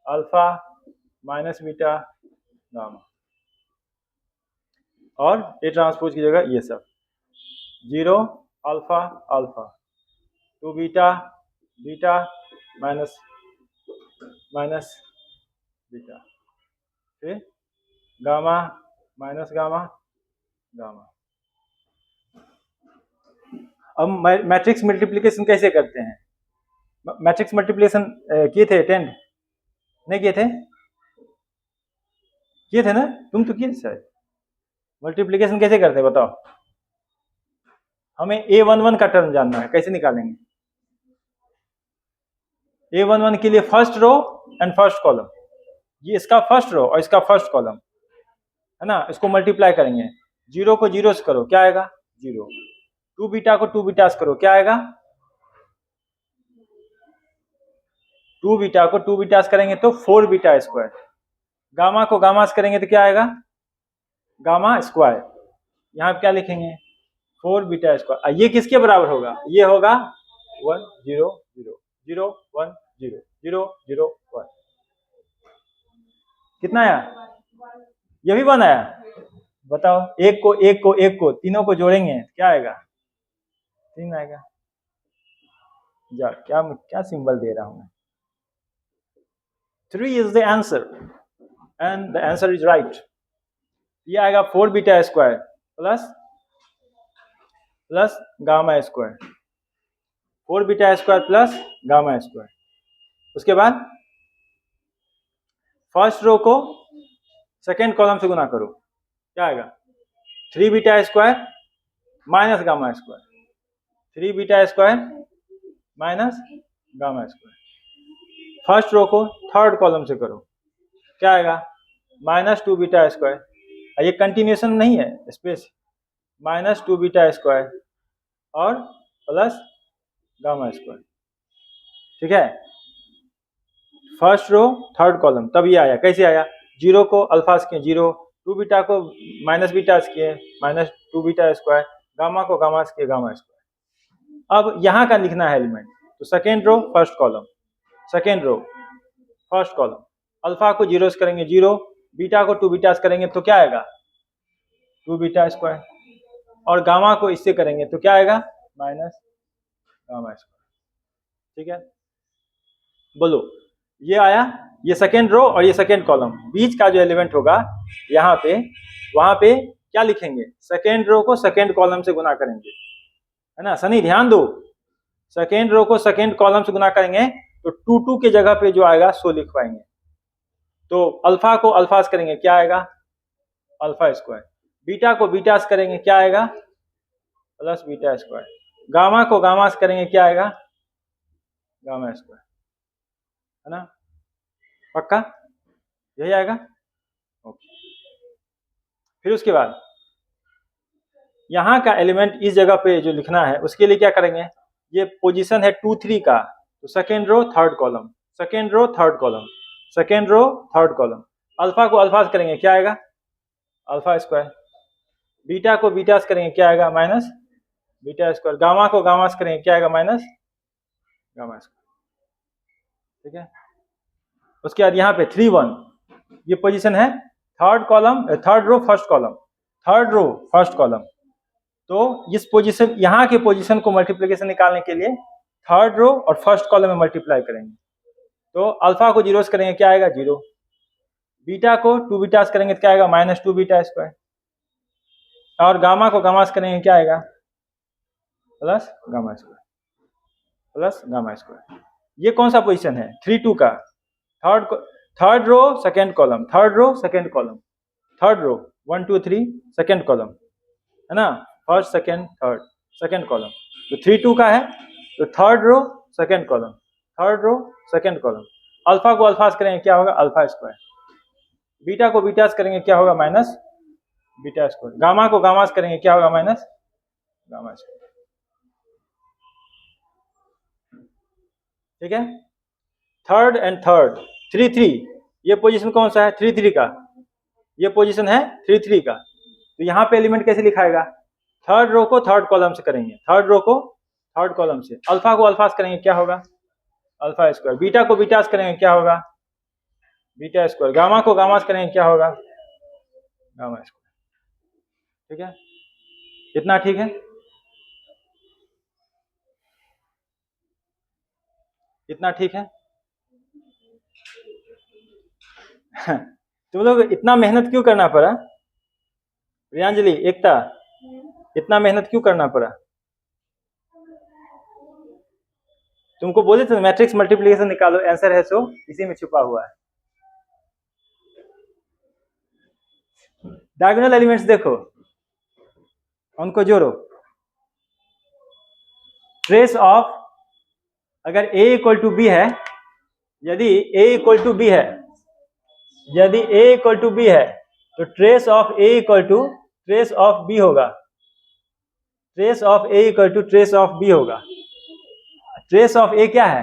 alpha minus beta gamma, और ए ट्रांसपोज की जगह ये सब 0 alpha alpha 2 beta beta minus minus beta, फिर गामा माइनस गामा गामा। अब मैट्रिक्स मल्टीप्लिकेशन कैसे करते हैं? मैट्रिक्स मल्टीप्लिकेशन किए थे अटेंड? नहीं किए थे? किए थे ना? तुम तो किए शायद। मल्टीप्लिकेशन कैसे करते हैं बताओ? हमें A11 का टर्म जानना है, कैसे निकालेंगे? A11 के लिए first row and first column, ये इसका फर्स्ट रो और इसका फर्स्ट कॉलम है ना, इसको मल्टीप्लाई करेंगे। 0 को 0 से करो, क्या आएगा? 0। 2 बीटा को 2 बीटा से करो, क्या आएगा? 2 बीटा को 2 बीटा से करेंगे तो 4 बीटा स्क्वायर। गामा को गामा से करेंगे तो क्या आएगा? Gamma square. यहाँ पे क्या लिखेंगे? 4 बीटा स्क्वायर। ये किसके बराबर होगा? ये होगा 1 0 0 0 1 0 0 0 1। कितना आया? ये भी 1 आया। बताओ, एक को एक को एक को तीनों को जोड़ेंगे क्या आएगा? 3 आएगा। जा क्या क्या सिंबल दे रहा हूं मैं? 3 is the answer and the answer is right. ये आएगा 4 beta square plus gamma square. 4 beta square plus gamma square. उसके बाद फर्स्ट रो को सेकेंड कॉलम से गुना करो, क्या आएगा? 3 beta square minus gamma square. 3 beta square minus gamma square. First row को थर्ड कॉलम से करो, क्या आएगा? -2 बीटा स्क्वायर। ये कंटिन्यूएशन नहीं है, स्पेस। -2 बीटा स्क्वायर और प्लस गामा स्क्वायर। ठीक है, फर्स्ट रो थर्ड कॉलम। तब ये आया, कैसे आया? 0 को अल्फा से किए 0, 2 बीटा को माइनस बीटा से किए -2 बीटा स्क्वायर, गामा को गामा से किए गामा स्क्वायर। अब यहाँ का लिखना है एलिमेंट, तो second row first column, second row first column. Alpha को 0 से करेंगे 0, बीटा को 2 बीटा से करेंगे तो क्या आएगा? 2 बीटा स्क्वायर। और गामा को इससे करेंगे तो क्या आएगा? Minus gamma square. ठीक है, बोलो, ये आया, ये सेकेंड रो और ये सेकेंड कॉलम। बीच का जो एलिमेंट होगा यहाँ पे, वहां पे क्या लिखेंगे? सेकेंड रो को सेकेंड कॉलम से गुना करेंगे, है ना? सनी ध्यान दो, सेकेंड रो को सेकेंड कॉलम से गुना करेंगे तो 2 2 के जगह पे जो आएगा सो लिख पाएंगे। तो अल्फा को अल्फा से करेंगे, क्या आएगा? Alpha square. बीटा को बीटा से करेंगे, क्या आएगा? Plus beta square. गामा को गामा से करेंगे, क्या आएगा? गामा स्क्वायर, है ना? पक्का यही आएगा? ओके। फिर उसके बाद यहाँ का एलिमेंट इस जगह पे जो लिखना है, उसके लिए क्या करेंगे? ये पोजीशन है 2 3 का, तो second row third column, second row third column, second row third column. Alpha को अल्फा से करेंगे, क्या आएगा? Alpha square. बीटा को बीटा से करेंगे, क्या आएगा? Minus beta square. गामा को गामा से करेंगे, क्या आएगा? Minus gamma square. ठीक है, उसके बाद यहाँ पे 3 1, ये पोजीशन है third column, third row first column, third row first column. तो इस पोजीशन, यहाँ के पोजीशन को मल्टीप्लिकेशन निकालने के लिए थर्ड रो और फर्स्ट कॉलम में मल्टीप्लाई करेंगे। तो अल्फा को 0 से करेंगे, क्या आएगा? 0। बीटा को 2 बीटा से करेंगे तो क्या आएगा? -2 बीटा स्क्वायर। और गामा को गामा से करेंगे, क्या आएगा? Plus gamma square, plus gamma square. ये कौन सा पोजीशन है? 3 2 का, third row second column, third row second column, third row 1 2 3 second column, है ना? First second third second column. तो 3 2 का है, तो third row second column, third row second column. Alpha को अल्फा से करेंगे, क्या होगा? Alpha square. बीटा को बीटा से करेंगे, क्या होगा? Minus beta square. गामा को गामा से करेंगे, क्या होगा? Minus gamma square. ठीक है, थर्ड एंड थर्ड 3 3, ये पोजीशन कौन सा है? 3 3 का, ये पोजीशन है 3 3 का। तो यहाँ पे एलिमेंट कैसे लिखाएगा? थर्ड रो को थर्ड कॉलम से करेंगे, थर्ड रो को थर्ड कॉलम से। अल्फा को अल्फा से करेंगे, क्या होगा? Alpha square. बीटा को बीटा से करेंगे, क्या होगा? Beta square. गामा को गामा से करेंगे, क्या होगा? Gamma square. ठीक है, कितना ठीक है? कितना ठीक है? तुम लोग इतना मेहनत क्यों करना पड़ा? प्रियांजलि, एकता, इतना मेहनत क्यों करना पड़ा? तुमको बोले थे मैट्रिक्स मल्टीप्लिकेशन निकालो, आंसर है सो इसी में छुपा हुआ है। डायगोनल एलिमेंट्स देखो, उनको जोड़ो। ट्रेस ऑफ, अगर a इक्वल टू बी है, यदि a इक्वल टू बी है, यदि a इक्वल टू बी है, तो trace of a equal to trace of b होगा। Trace of a equal to trace of b होगा। ट्रेस ऑफ a क्या है?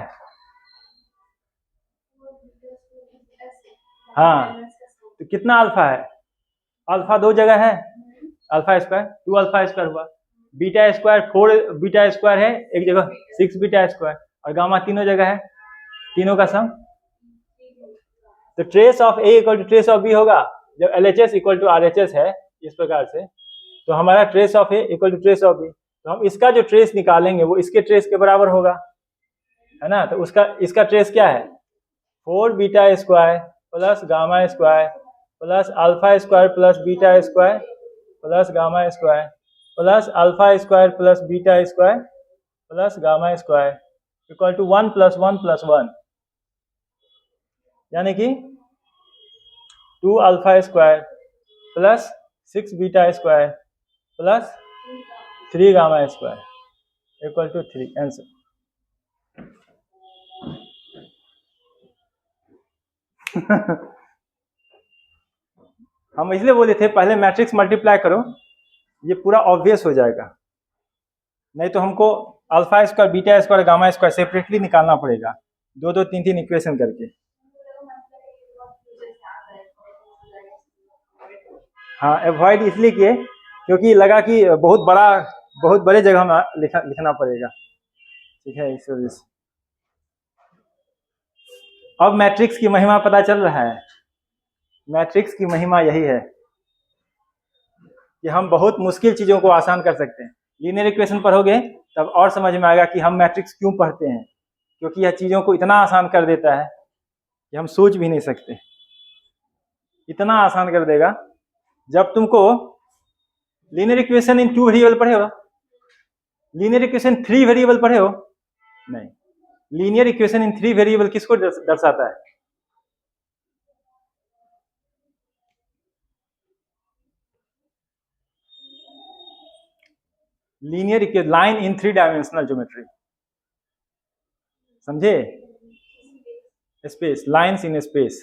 हाँ, तो कितना अल्फा है? अल्फा दो जगह है, अल्फा स्क्वायर, 2 अल्फा स्क्वायर हुआ, बीटा स्क्वायर 4 बीटा स्क्वायर है एक जगह, 6 बीटा स्क्वायर, और गामा तीनों जगह है, तीनों का सम। तो trace of A equal to trace of B होगा। जब LHS इक्वल टू RHS है इस प्रकार से, तो हमारा trace of A equal to trace of B, तो हम इसका जो ट्रेस निकालेंगे वो इसके ट्रेस के बराबर होगा, है ना। तो उसका इसका ट्रेस क्या है? 4 beta square plus gamma square plus alpha square plus beta square plus gamma square plus alpha square plus beta square plus gamma square equal to 1 plus 1 plus 1, यानी कि 2 alpha square plus 6 beta square plus 3 gamma square equal to 3, answer. हम इसलिए बोले थे पहले मैट्रिक्स मल्टीप्लाई करो, ये पूरा ऑब्वियस हो जाएगा, नहीं तो हमको alpha square beta square gamma square separately निकालना पड़ेगा, 2 2 3 3 इक्वेशन करके। हाँ, अवॉइड इसलिए किए क्योंकि लगा कि बहुत बड़े जगह में लिखना पड़ेगा, ठीक है, इस वजह से। अब मैट्रिक्स की महिमा पता चल रहा है। मैट्रिक्स की महिमा यही है कि हम बहुत मुश्किल चीजों को आसान कर सकते हैं। लीनियर इक्वेशन पढ़ोगे तब और समझ में आएगा कि हम मैट्रिक्स क्यों पढ़ते हैं, क्योंकि यह चीजों को इतना आसान कर देता है कि हम सोच भी नहीं सकते, इतना आसान कर देगा। जब तुमको लीनियर इक्वेशन इन 2 वेरिएबल पढ़े हो, लीनियर इक्वेशन 3 वेरिएबल पढ़े हो? नहीं। लीनियर इक्वेशन इन 3 वेरिएबल किसको दर्शाता है? Linear equation, line in 3 dimensional geometry, समझे? स्पेस, लाइंस इन स्पेस,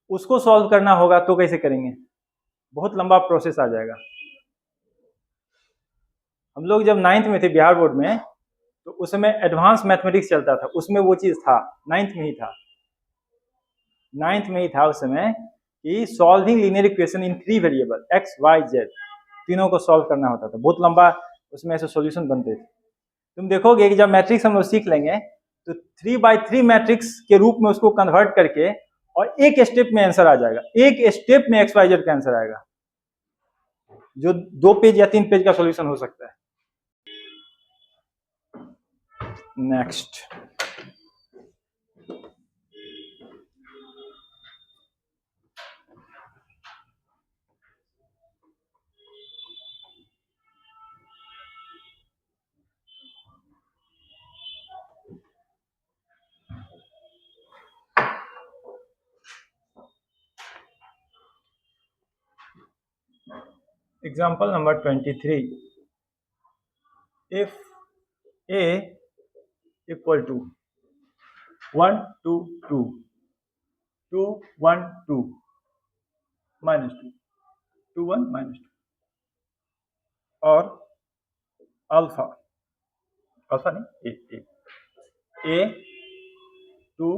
उसको सॉल्व करना होगा तो कैसे करेंगे? बहुत लंबा प्रोसेस आ जाएगा। हम लोग जब 9th में थे बिहार बोर्ड में, तो उस समय एडवांस मैथमेटिक्स चलता था, उसमें वो चीज था, 9th में ही था, 9th में ही था उस समय कि solving linear equation in 3 variable x y z, तीनों को सॉल्व करना होता था, बहुत लंबा उसमें ऐसे सॉल्यूशन बनते थे। तुम देखोगे कि जब मैट्रिक्स हम लोग सीख लेंगे तो 3x3 मैट्रिक्स के रूप में उसको कन्वर्ट करके और एक स्टेप में आंसर आ जाएगा, एक स्टेप में एक्स वाई जेड का आंसर आएगा, जो 2 पेज या 3 पेज का सॉल्यूशन हो सकता है। Next, example number 23, if a equal to 1 2 2 2 1 2 minus 2 2 1 minus 2 और अल्फा, अल्फा नहीं A to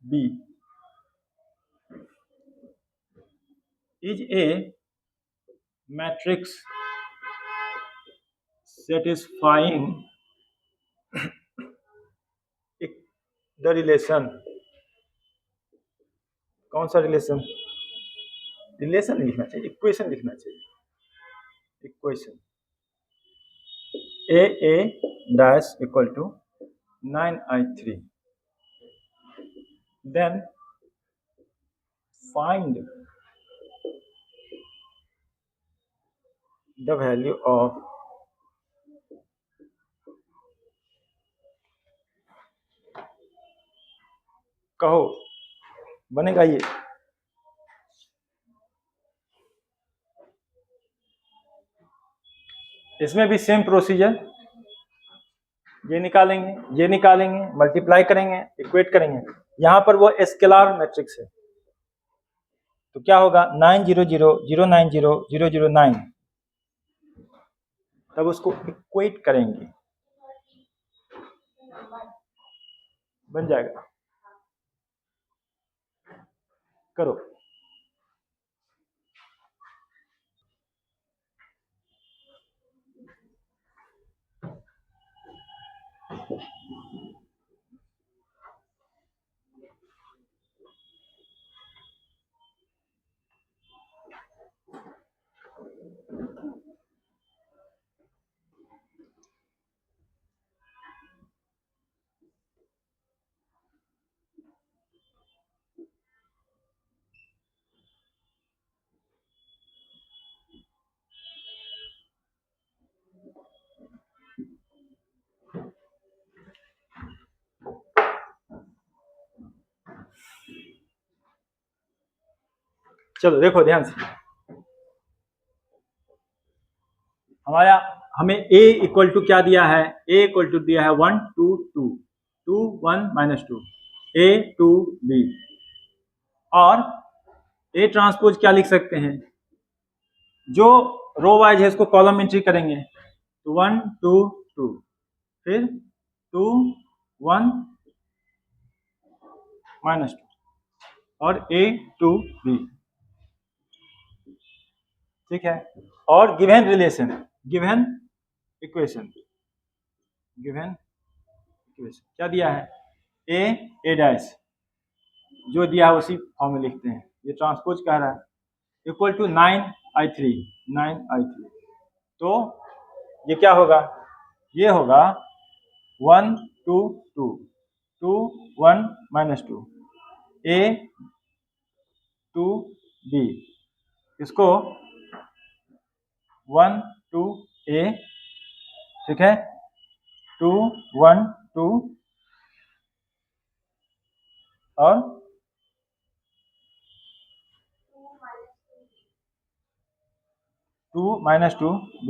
B is a matrix satisfying the relation, कौन सा रिलेशन? रिलेशन लिखना चाहिए, इक्वेशन लिखना चाहिए, equation a dash equal to 9i3, then find the value of कहो बनेगा ये। इसमें भी सेम प्रोसीजर, ये निकालेंगे, मल्टीप्लाई करेंगे, इक्वेट करेंगे। यहां पर वो स्केलर मैट्रिक्स है, तो क्या होगा 90000900009, तब उसको इक्वेट करेंगे, बन जाएगा। करो। चलो देखो ध्यान से, हमें a इक्वल टू क्या दिया है, a इक्वल टू दिया है 1 2 2 2 1 -2 a 2 b, और a ट्रांसपोज क्या लिख सकते हैं, जो रो वाइज है इसको कॉलम एंट्री करेंगे, तो 1 2 2, फिर 2 1 -2 और a 2 b, ठीक है। और गिवन रिलेशन, गिवन इक्वेशन क्या दिया है, a डैश, जो दिया है उसी फॉर्म में लिखते हैं। ये ट्रांसपोज कह रहा है इक्वल टू 9i3, तो ये क्या होगा, ये होगा 1 2 2 2 1 -2 a 2 b, इसको 1 2 a, ठीक है, 2 1 2 और 2 -2 b,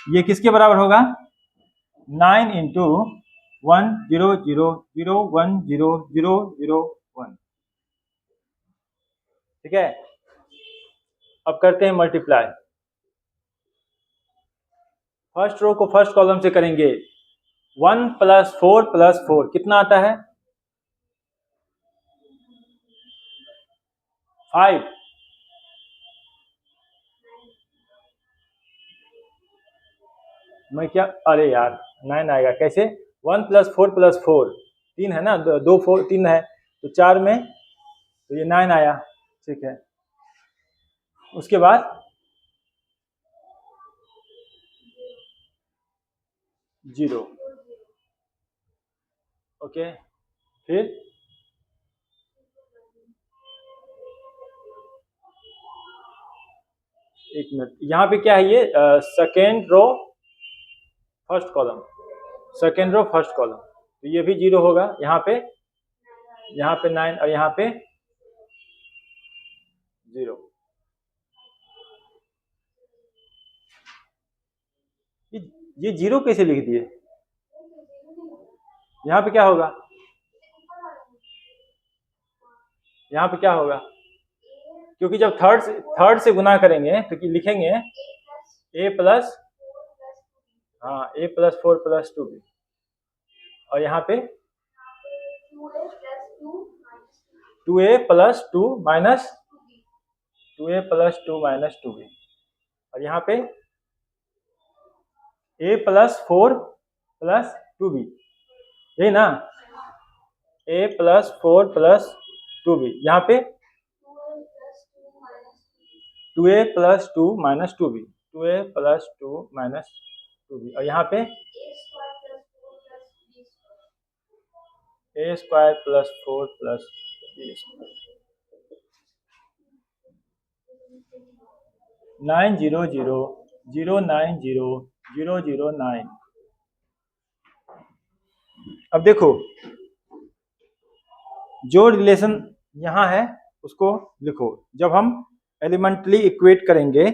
ये किसके बराबर होगा, 9 इंटू 1 0 0 0 1 0 0 0 1, ठीक है। अब करते हैं मल्टीप्लाई, फर्स्ट रो को फर्स्ट कॉलम से करेंगे, 1 + 4 + 4 कितना आता है, 5, मैं क्या, अरे यार 9 आएगा कैसे, 1 + 4 + 4 3 है ना, 2 4 3 है, तो 4 में, तो ये 9 आया, ठीक है। उसके बाद 0, ओके, फिर एक मिनट, यहाँ पे क्या है, ये second row first column, second row first column, तो ये भी 0 होगा, यहाँ पे 9 और यहाँ पे 0, ये 0 कैसे लिख दिए, यहाँ पे क्या होगा, यहाँ पे क्या होगा, क्योंकि जब थर्ड से गुना करेंगे तो लिखेंगे a प्लस, हाँ a + 4 + 2b, और यहाँ पे 2a + 2 - 2b, और यहाँ पे a + 4 + 2b, यही ना, a + 4 + 2b, यहाँ पे 2a + 2 - 2b, 2a + 2 - 2b, और यहाँ पे a² + 4 + b², 900090009। अब देखो जो रिलेशन यहाँ है उसको लिखो। जब हम एलिमेंटली इक्वेट करेंगे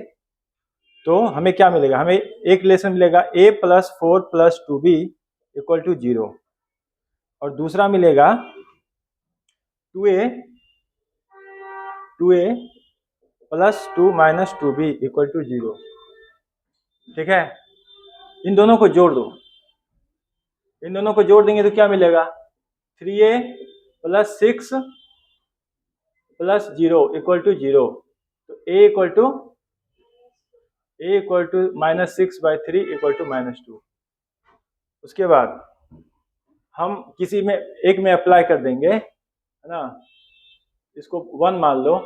तो हमें क्या मिलेगा, हमें एक रिलेशन मिलेगा a + 4 + 2b = 0 और दूसरा मिलेगा 2a + 2 - 2b = 0। ठीक है, इन दोनों को जोड़ दो, इन दोनों को जोड़ देंगे तो क्या मिलेगा 3a + 6 + 0 = 0। तो a = -6/3 = -2। उसके बाद हम किसी में एक में अप्लाई कर देंगे, है ना, इसको 1 मान लो,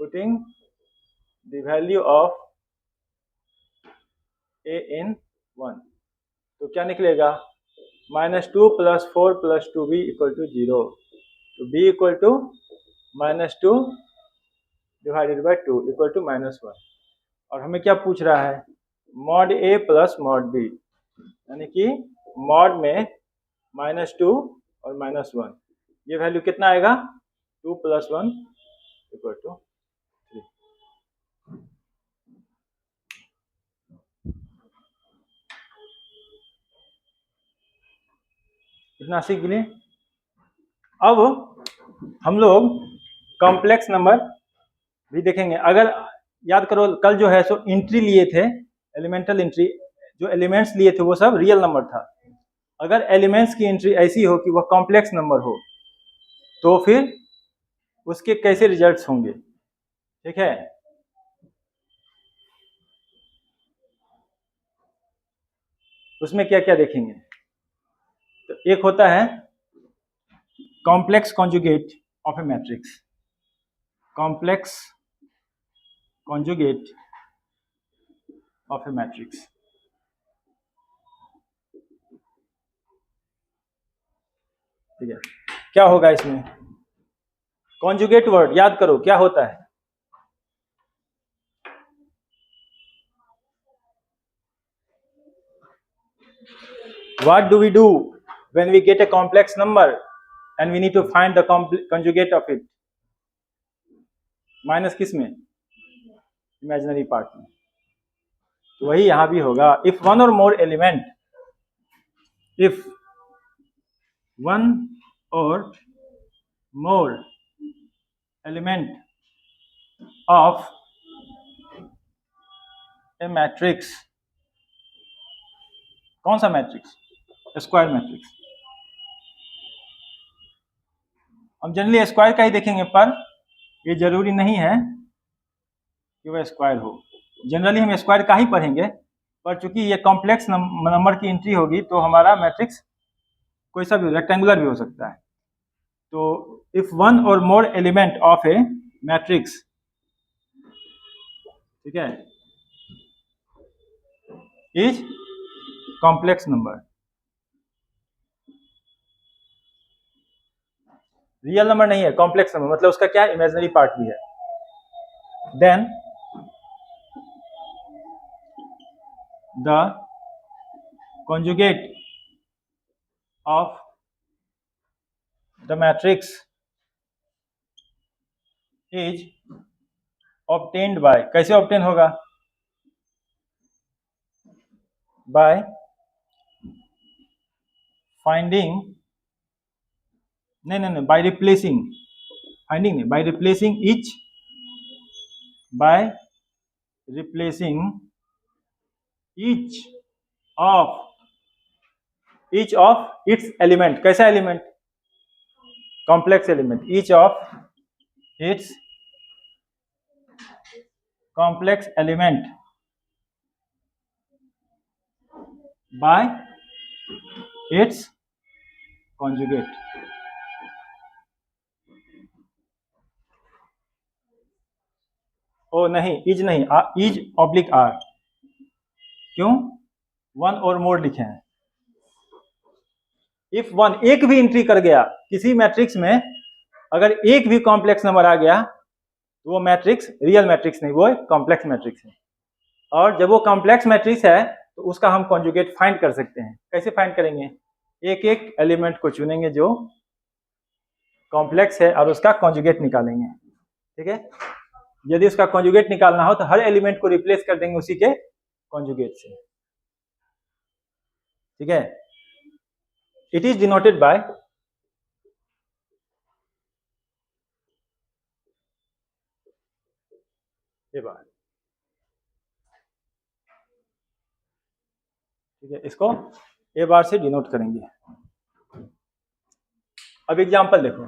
putting the value of a in 1, तो क्या निकलेगा -2 + 4 + 2b = 0। तो b = -2 / 2 = -1। और हमें क्या पूछ रहा है mod a + mod b, यानी कि mod में -2 और -1, ये वैल्यू कितना आएगा 2 + 1 = 3। इतना सीख लिए। अब हम लोग कॉम्प्लेक्स नंबर भी देखेंगे। अगर याद करो कल जो है सो एंट्री लिए थे, एलिमेंटल एंट्री, जो एलिमेंट्स लिए थे वो सब रियल नंबर था। अगर एलिमेंट्स की एंट्री ऐसी हो कि वह कॉम्प्लेक्स नंबर हो तो फिर उसके कैसे रिजल्ट्स होंगे, ठीक है। उसमें क्या क्या देखेंगे, तो एक होता है complex conjugate of A matrix, complex conjugate of A matrix. ठीक है, क्या होगा इसमें, कॉन्जुगेट वर्ड याद करो क्या होता है। What do we do when we get a complex number and we need to find the conjugate of it? Minus किस में, इमेजिनरी पार्ट में। तो वही यहां भी होगा, इफ वन और मोर एलिमेंट, इफ वन और मोर एलिमेंट ऑफ ए मैट्रिक्स, कौन सा मैट्रिक्स, स्क्वायर मैट्रिक्स। हम जनरली स्क्वायर का ही देखेंगे, पर ये जरूरी नहीं है कि वह स्क्वायर हो। जनरली हम स्क्वायर का ही पढ़ेंगे, पर चूंकि ये कॉम्प्लेक्स नंबर की एंट्री होगी तो हमारा मैट्रिक्स कोई सा भी रेक्टेंगुलर भी हो सकता है। तो इफ वन और मोर एलिमेंट ऑफ ए मैट्रिक्स, ठीक है, is complex number, real number नहीं है, कॉम्प्लेक्स नंबर मतलब उसका क्या इमेजिनरी पार्ट भी है, then the conjugate of the matrix is obtained by, कैसे ऑब्टेन होगा, बाय फाइंडिंग, नहीं, बाय रिप्लेसिंग, फाइंडिंग नहीं, by replacing each, by replacing each of its element, कैसा element, complex element, each of its complex element by its conjugate. Oh नहीं, इज नहीं, इज ऑब्लिक आर, क्यों, वन और मोर लिखे हैं। इफ वन, एक भी एंट्री कर गया किसी मैट्रिक्स में, अगर एक भी कॉम्प्लेक्स नंबर आ गया तो वो मैट्रिक्स रियल मैट्रिक्स नहीं, वो एक कॉम्प्लेक्स मैट्रिक्स है। और जब वो कॉम्प्लेक्स मैट्रिक्स है तो उसका हम कॉन्जुगेट फाइंड कर सकते हैं। कैसे फाइंड करेंगे? एक एक एलिमेंट को चुनेंगे जो कॉम्प्लेक्स है और उसका कॉन्जुगेट निकालेंगे। ठीक है, यदि उसका कॉन्जुगेट निकालना हो तो हर एलिमेंट को रिप्लेस कर देंगे उसी के कॉन्जुगेट से। ठीक है, इट इज डिनोटेड बाय ये बार। ठीक है, इसको ए बार से डिनोट करेंगे। अब एग्जांपल देखो,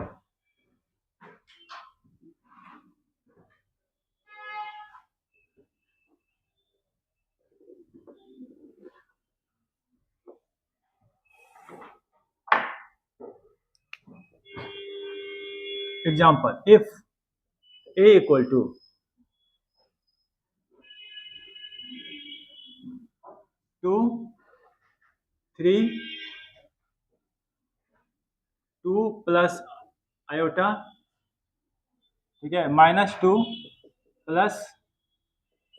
example if A equal to 2 3 2 plus iota, ठीक है, -2 प्लस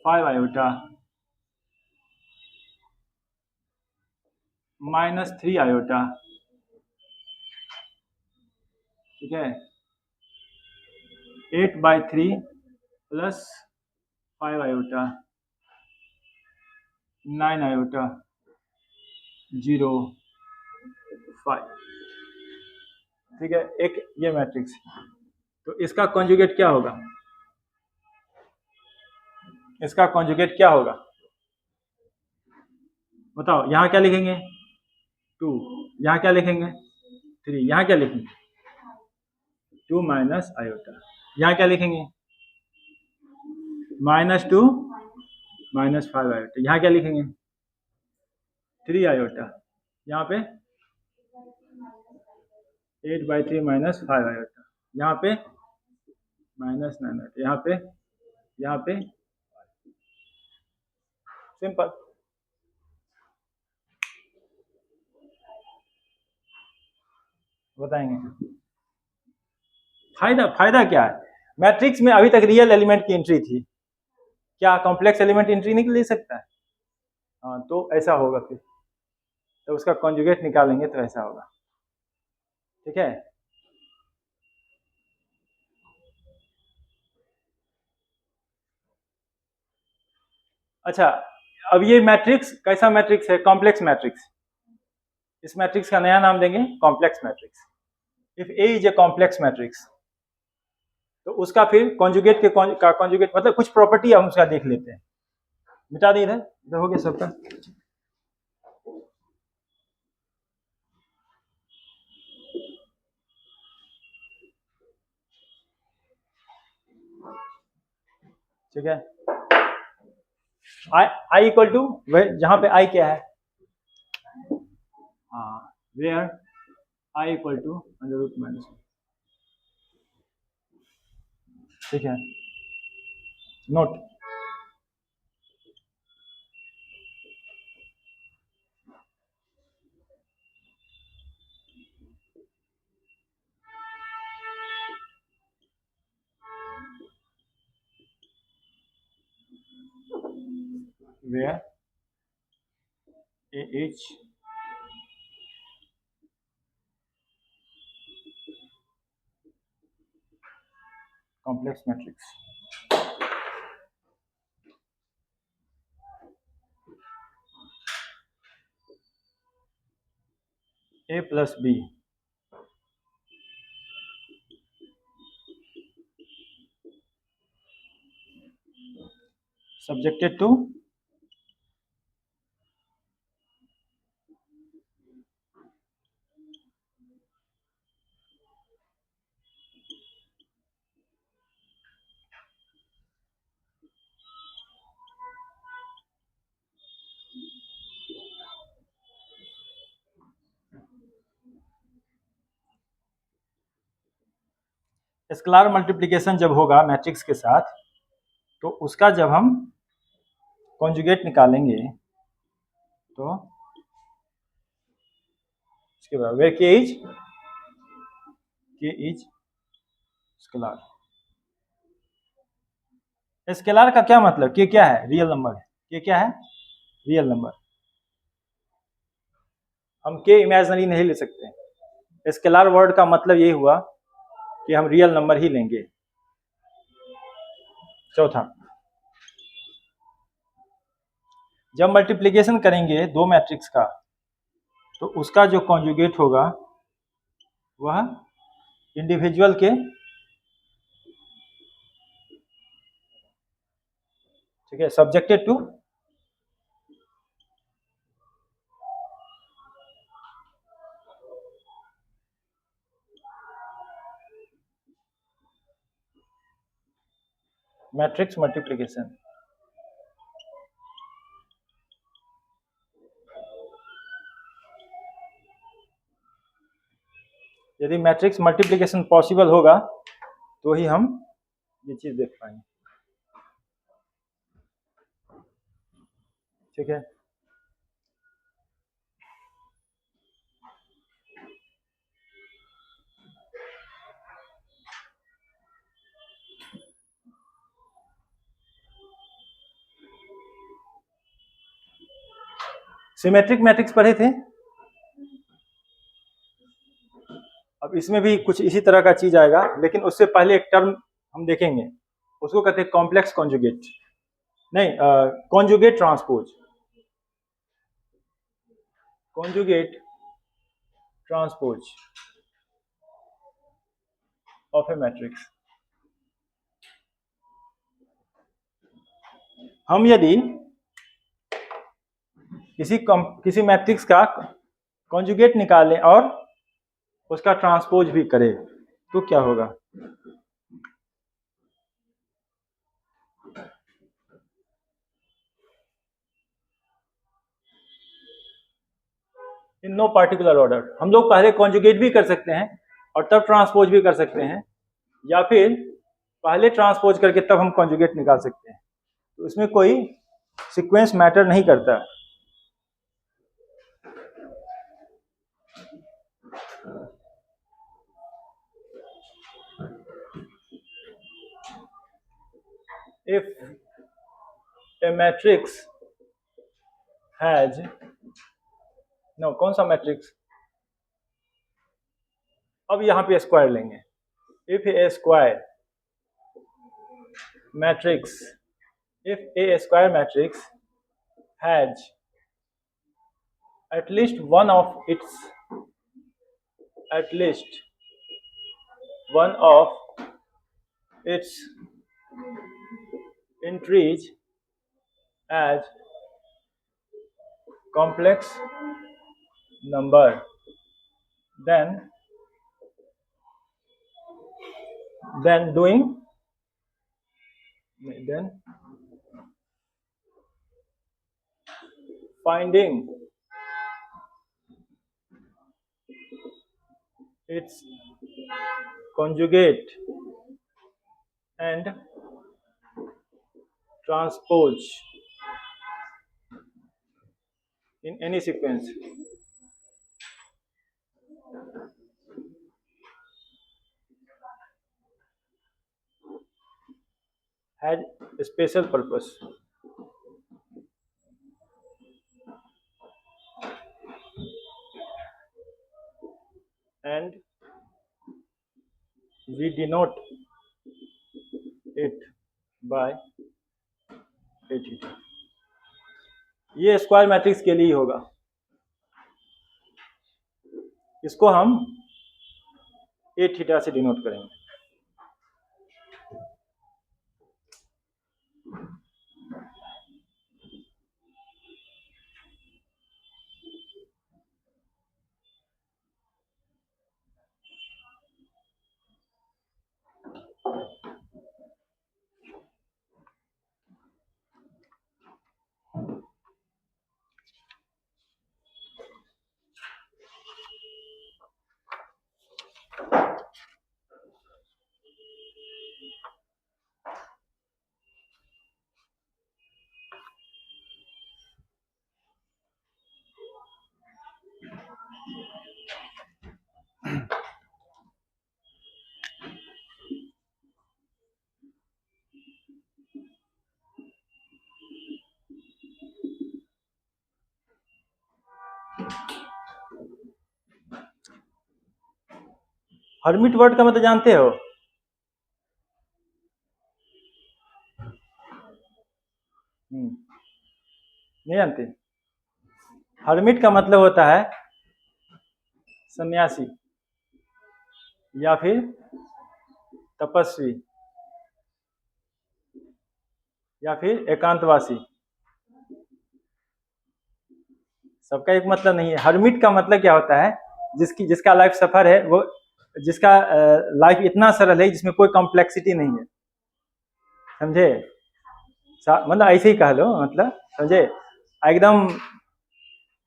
5 आयोटा, -3 आयोटा, ठीक है, 8/3 प्लस 5 आयोटा, 9 आयोटा, 0 5। ठीक है, एक ये मैट्रिक्स। तो इसका कॉन्जुगेट क्या होगा? इसका कॉन्जुगेट क्या होगा बताओ? यहाँ क्या लिखेंगे? 2, यहाँ क्या लिखेंगे? 3, यहाँ क्या लिखेंगे? 2 माइनस आयोटा, यहाँ क्या लिखेंगे? -2 माइनस 5 आयोटा, यहाँ क्या लिखेंगे? 3 आयोटा, यहाँ पे 8/3 माइनस 5 आयोटा, यहाँ पे -9 आयोटा, यहाँ पे सिंपल। बताएंगे फायदा। फायदा क्या है? मैट्रिक्स में अभी तक रियल एलिमेंट की एंट्री थी, क्या कॉम्प्लेक्स एलिमेंट एंट्री नहीं ले सकता है? हाँ, तो ऐसा होगा फिर, तो उसका कॉन्जुगेट निकालेंगे तो ऐसा होगा। ठीक है, अच्छा, अब ये मैट्रिक्स कैसा मैट्रिक्स है? Complex matrix. इस मैट्रिक्स का नया नाम देंगे complex matrix. If A is a complex matrix, तो उसका फिर कॉन्जुगेट के का कॉन्जुगेट मतलब कुछ प्रॉपर्टी हम उसका देख लेते हैं। मिटा दी इधर, इधर हो गया सबका। ठीक है, आई इक्वल टू जहां पे आई क्या है? हाँ, वेयर आई इक्वल टू √-, ठीक है, note. Where A is complex matrix. A plus B subjected to scalar multiplication जब होगा मैट्रिक्स के साथ, तो उसका जब हम कॉन्जुगेट निकालेंगे तो इसके बाद वेयर के इज स्केलर। स्केलर का क्या मतलब, के क्या है, रियल नंबर है, के क्या है, रियल नंबर। हम के इमेजिनरी नहीं ले सकते। स्केलर वर्ड का मतलब यही हुआ कि हम रियल नंबर ही लेंगे। चौथा, जब मल्टीप्लिकेशन करेंगे दो मैट्रिक्स का तो उसका जो कॉन्जुगेट होगा वह इंडिविजुअल के, ठीक है, सब्जेक्टेड टू मैट्रिक्स मल्टीप्लिकेशन। यदि मैट्रिक्स मल्टीप्लिकेशन पॉसिबल होगा तो ही हम ये चीज देख पाएंगे। ठीक है, सिमेट्रिक मैट्रिक्स पढ़े थे। अब इसमें भी कुछ इसी तरह का चीज आएगा, लेकिन उससे पहले एक टर्म हम देखेंगे, उसको कहते हैं कॉम्प्लेक्स कॉन्जुगेट, नहीं, conjugate transpose, conjugate transpose of A matrix. हम यदि किसी मैट्रिक्स का कॉन्जुगेट निकालें और उसका ट्रांसपोज भी करें तो क्या होगा। इन नो पार्टिकुलर ऑर्डर, हम लोग पहले कॉन्जुगेट भी कर सकते हैं और तब ट्रांसपोज भी कर सकते हैं, या फिर पहले ट्रांसपोज करके तब हम कॉन्जुगेट निकाल सकते हैं। तो इसमें कोई सीक्वेंस मैटर नहीं करता। If a matrix has, no, कौन सा मैट्रिक्स, अब यहां पे स्क्वायर लेंगे। If A square matrix, if a square matrix has at least one of its entries as complex number, then finding its conjugate and transpose in any sequence has a special purpose. And we denote it by a theta. ये स्क्वायर मैट्रिक्स के लिए ही होगा, इसको हम ए थीटा से डिनोट करेंगे। हर्मिट वर्ड का मतलब जानते हो? नहीं जानते? हर्मिट का मतलब होता है सन्यासी या फिर तपस्वी या फिर एकांतवासी। सबका एक मतलब नहीं है। हर्मिट का मतलब क्या होता है? जिसका लाइफ सफर है, वो जिसका लाइफ इतना सरल है जिसमें कोई कॉम्प्लेक्सिटी नहीं है। समझे? मतलब ऐसे ही कह लो, मतलब समझे, एकदम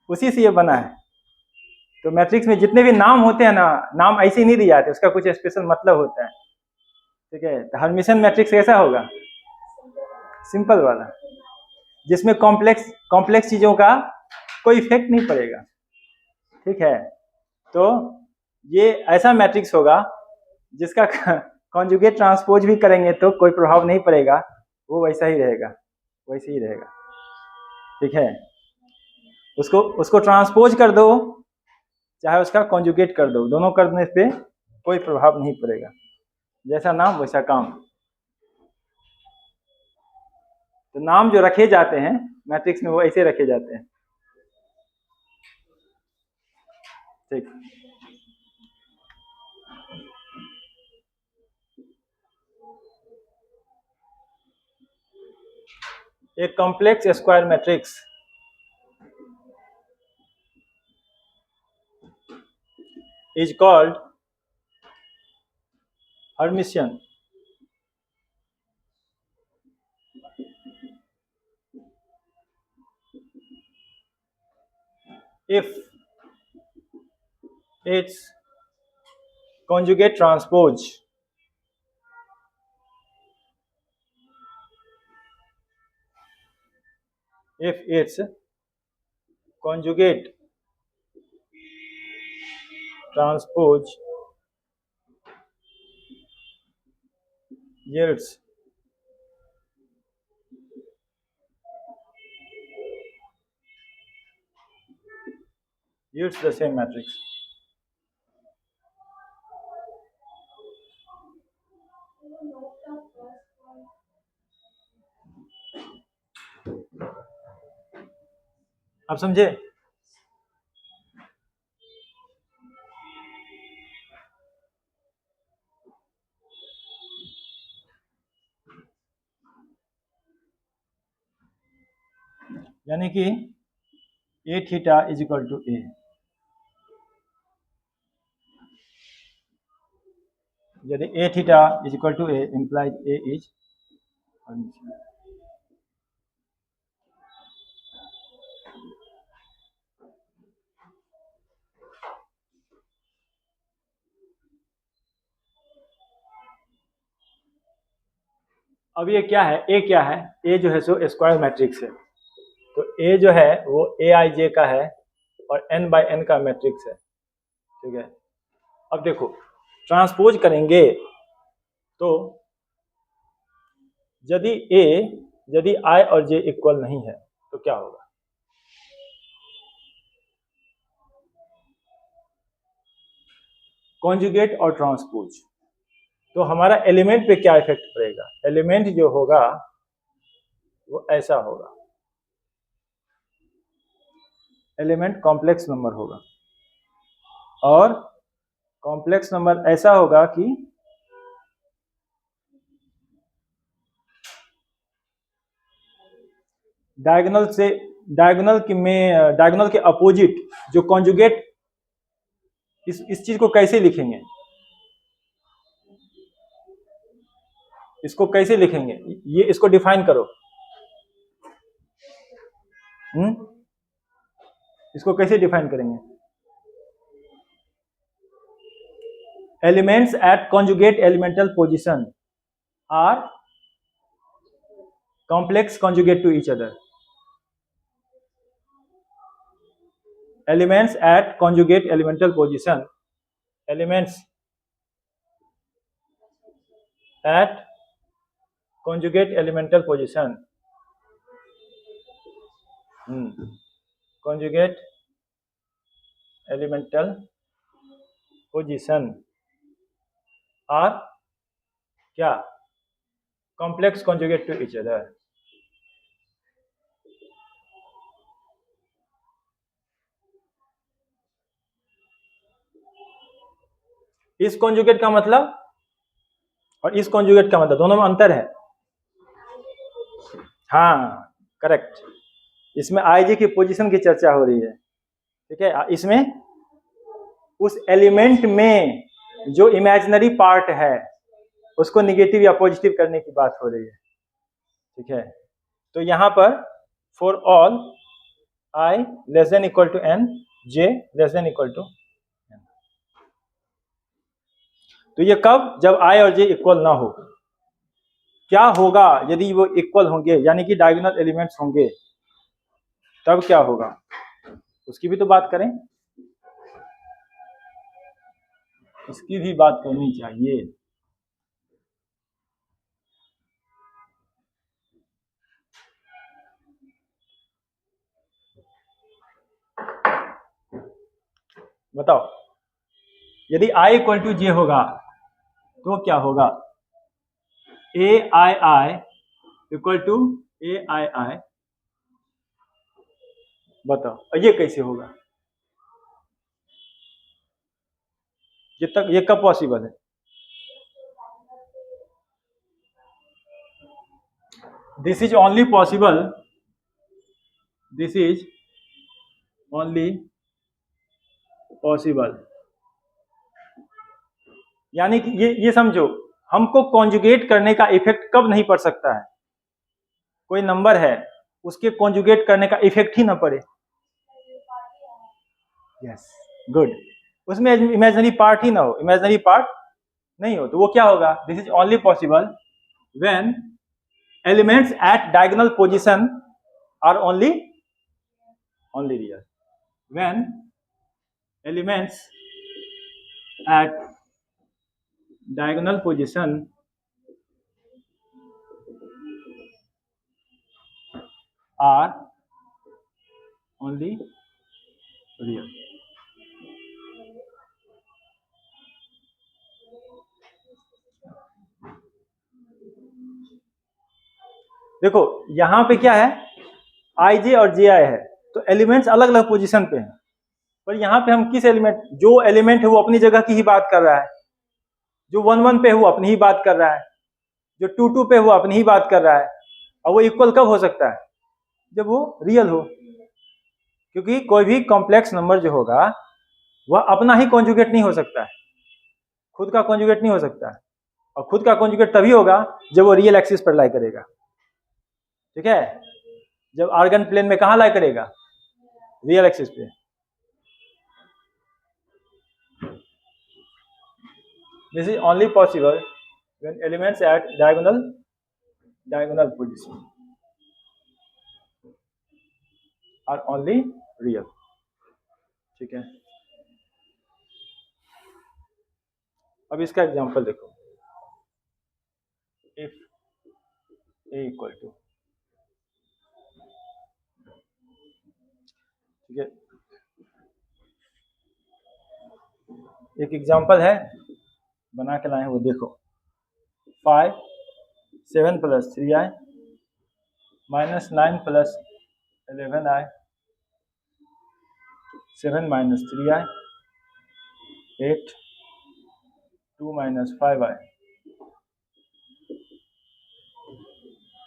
उसी से ये बना है। तो मैट्रिक्स में जितने भी नाम होते हैं ना, नाम ऐसे ही नहीं दिए जाते, उसका कुछ स्पेशल मतलब होता है। ठीक है? तो हर्मिशन मैट्रिक्स कैसा होगा? सिंपल वाला, जिसमें कॉम्प्लेक्स कॉम्प्लेक्स चीजों का कोई इफेक्ट नहीं पड़ेगा। ठीक है? तो ये ऐसा मैट्रिक्स होगा जिसका कॉन्जुगेट ट्रांसपोज भी करेंगे तो कोई प्रभाव नहीं पड़ेगा, वो वैसा ही रहेगा, वैसे ही रहेगा। ठीक है? उसको ट्रांसपोज कर दो, चाहे उसका कॉन्जुगेट कर दो, दोनों करने पे कोई प्रभाव नहीं पड़ेगा। जैसा नाम वैसा काम। तो नाम जो रखे जाते हैं मैट्रिक्स में वो ऐसे रखे जाते हैं। ठीक। एक complex square matrix is called Hermitian. If its conjugate transpose if its conjugate transpose yields the same matrix. आप समझे? यानी कि A theta is equal to A, यदि A theta is equal to A implies A is Hermitian. अब ये क्या है? ए क्या है? ए जो है सो स्क्वायर मैट्रिक्स है। तो ए जो है वो ए आई जे का है और एन बाई एन का मैट्रिक्स है। ठीक है? अब देखो, ट्रांसपोज करेंगे तो यदि आई और जे इक्वल नहीं है तो क्या होगा? कॉन्जुगेट और ट्रांसपोज, तो हमारा एलिमेंट पे क्या इफेक्ट पड़ेगा? एलिमेंट जो होगा वो ऐसा होगा, एलिमेंट कॉम्प्लेक्स नंबर होगा, और कॉम्प्लेक्स नंबर ऐसा होगा कि डायगोनल के अपोजिट जो कॉन्जुगेट, इस चीज को कैसे लिखेंगे? इसको कैसे लिखेंगे? ये इसको डिफाइन करो। इसको कैसे डिफाइन करेंगे? Elements at conjugate elemental position are complex conjugate to each other. Elements at conjugate elemental position, elements at conjugate elemental position, conjugate elemental position are क्या complex conjugate to each other. इस कॉन्जुगेट का मतलब और इस कॉन्जुगेट का मतलब दोनों में अंतर है। हाँ करेक्ट, इसमें आई जे की पोजीशन की चर्चा हो रही है, ठीक है। इसमें उस एलिमेंट में जो इमेजिनरी पार्ट है उसको निगेटिव या पॉजिटिव करने की बात हो रही है, ठीक है। तो यहां पर for all i less than equal to n, j less than equal to n. तो ये कब, जब आई और जे इक्वल ना हो। क्या होगा यदि वो इक्वल होंगे, यानी कि डायगोनल एलिमेंट्स होंगे, तब क्या होगा उसकी भी तो बात करें, इसकी भी बात करनी चाहिए। बताओ, यदि i इक्वल टू जे होगा तो क्या होगा, A i i equal to A i आई। बताओ ये कैसे होगा, ये कब पॉसिबल है। This is only possible, this is only possible, यानी कि ये समझो, हमको कॉन्जुगेट करने का इफेक्ट कब नहीं पड़ सकता है, कोई नंबर है उसके कॉन्जुगेट करने का इफेक्ट ही ना पड़े। यस गुड, उसमें इमेजिनरी पार्ट ही ना हो, इमेजिनरी पार्ट नहीं हो, तो वो क्या होगा, this is only possible when elements at diagonal position are only real, when elements at diagonal position are only real। देखो यहां पे क्या है, आई जे और जे आई है, तो एलिमेंट्स अलग अलग पोजीशन पे हैं, पर यहां पे हम किस एलिमेंट, जो एलिमेंट है वो अपनी जगह की ही बात कर रहा है, जो 1 1 पे है वो अपनी ही बात कर रहा है, जो 2 2 पे है वो अपनी ही बात कर रहा है। और वो इक्वल कब हो सकता है, जब वो रियल हो, क्योंकि कोई भी कॉम्प्लेक्स नंबर जो होगा वह अपना ही कॉन्जुगेट नहीं हो सकता है, खुद का कॉन्जुगेट नहीं हो सकता है, और खुद का कॉन्जुगेट तभी होगा जब वो रियल एक्सिस पर लाई करेगा, ठीक है। जब आर्गन प्लेन में कहां लाई करेगा, रियल एक्सिस पे। This is only possible when elements at diagonal position are only real, ठीक है। अब इसका एग्जांपल देखो, इफ ए इक्वल टू, ठीक है, एक एग्जांपल है बना के लाए हैं, वो देखो, 5 7 + 3i - 9 + 11i 7 - 3i 8 2 - 5i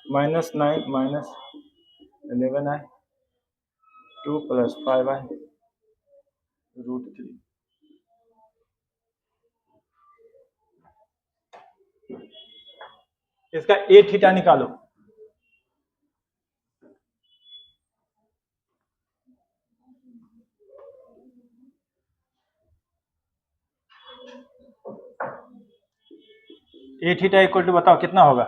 -9 - 11i 2 + 5i √3। इसका ए थीटा निकालो, ए थीटा इक्वल टू बताओ कितना होगा,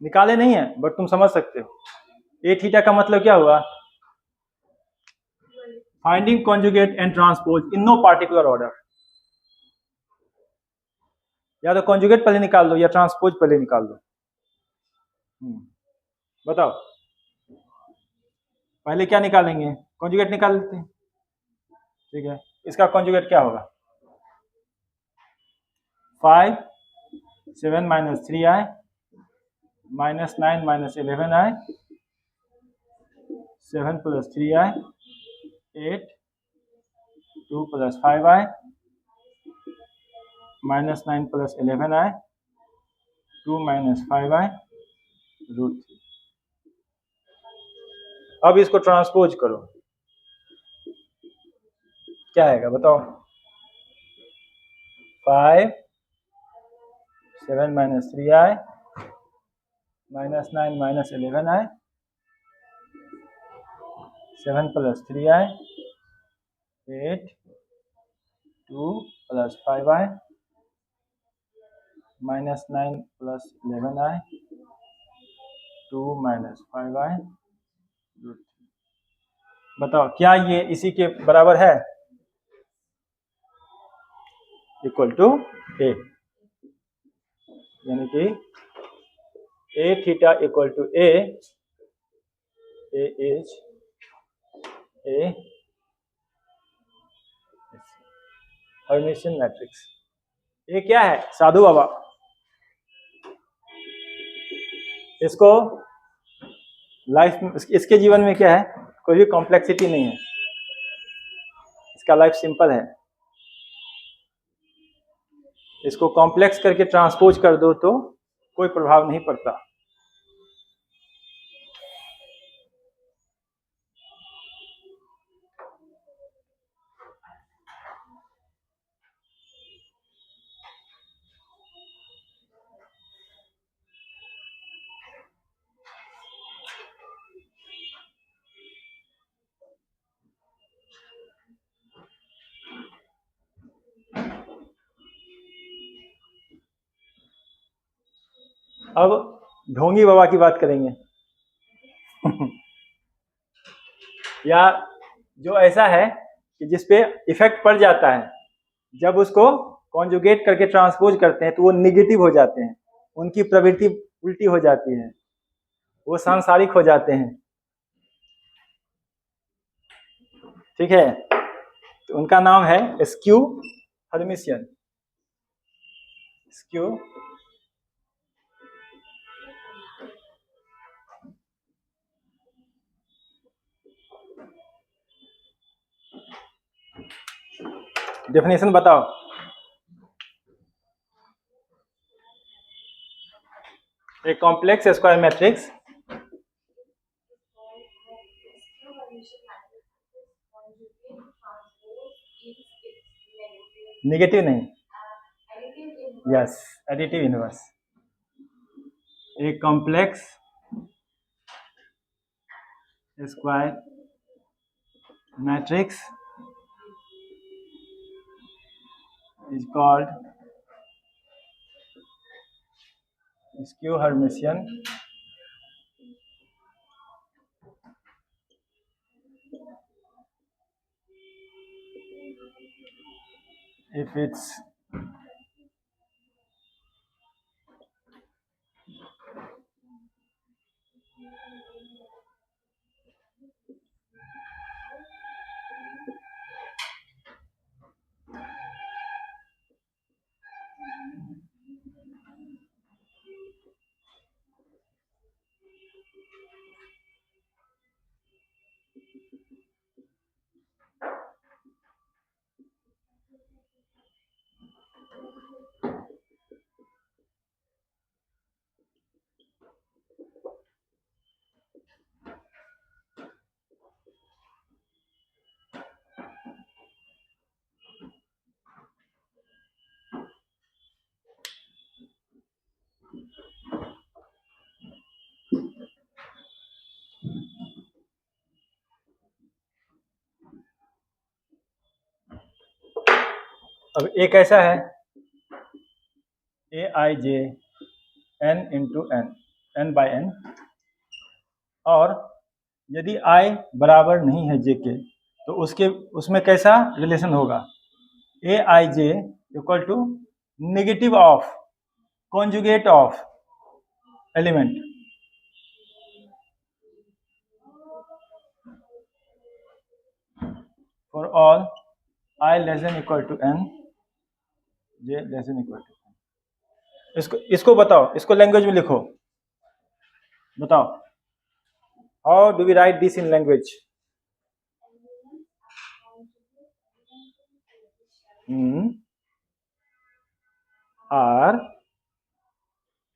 निकाले नहीं है बट तुम समझ सकते हो। ए थीटा का मतलब क्या हुआ, finding conjugate and transpose in no particular order, या तो कॉन्जुगेट पहले निकाल दो या ट्रांसपोज पहले निकाल दो। बताओ पहले क्या निकालेंगे, कॉन्जुगेट निकाल लेते हैं। ठीक है, इसका कॉन्जुगेट क्या होगा, 5 7 minus 3i minus 9 minus 11i 7 plus 3i 8 2 plus 5i minus 9 plus 11i 2 minus 5i root 3। अब इसको ट्रांसपोज करो, क्या आएगा बताओ, 5 7 minus 3i minus 9 minus 11i 7 plus 3i 8 2 plus 5i minus 9 plus 11i 2 minus 5i root 3। बताओ क्या ये इसी के बराबर है, इक्वल टू ए, यानी कि A theta equal to A is a Hermitian matrix. ये क्या है साधु बाबा, इसको लाइफ में, इसके जीवन में क्या है, कोई भी कॉम्प्लेक्सिटी नहीं है, इसका लाइफ सिंपल है। इसको कॉम्प्लेक्स करके ट्रांसपोज कर दो तो कोई प्रभाव नहीं पड़ता। अब ढोंगी बाबा की बात करेंगे या जो ऐसा है कि जिसपे इफेक्ट पड़ जाता है, जब उसको कॉन्जुगेट करके ट्रांसपोज करते हैं तो वो निगेटिव हो जाते हैं, उनकी प्रवृत्ति उल्टी हो जाती है, वो सांसारिक हो जाते हैं। ठीक है, तो उनका नाम है स्क्यू हर्मिशियन। स्क्यू डेफिनेशन बताओ। A complex square matrix negative नहीं, yes additive inverse. A complex square matrix is called skew Hermitian if it's अब एक ऐसा है A i j n into n, n by n, और यदि आई बराबर नहीं है जे के तो उसमें कैसा रिलेशन होगा, A i j equal to negative of conjugate of element. For all i less than equal to n, j less than equal to n। इसको बताओ, इसको लैंग्वेज में लिखो, बताओ how do we write this in language. Are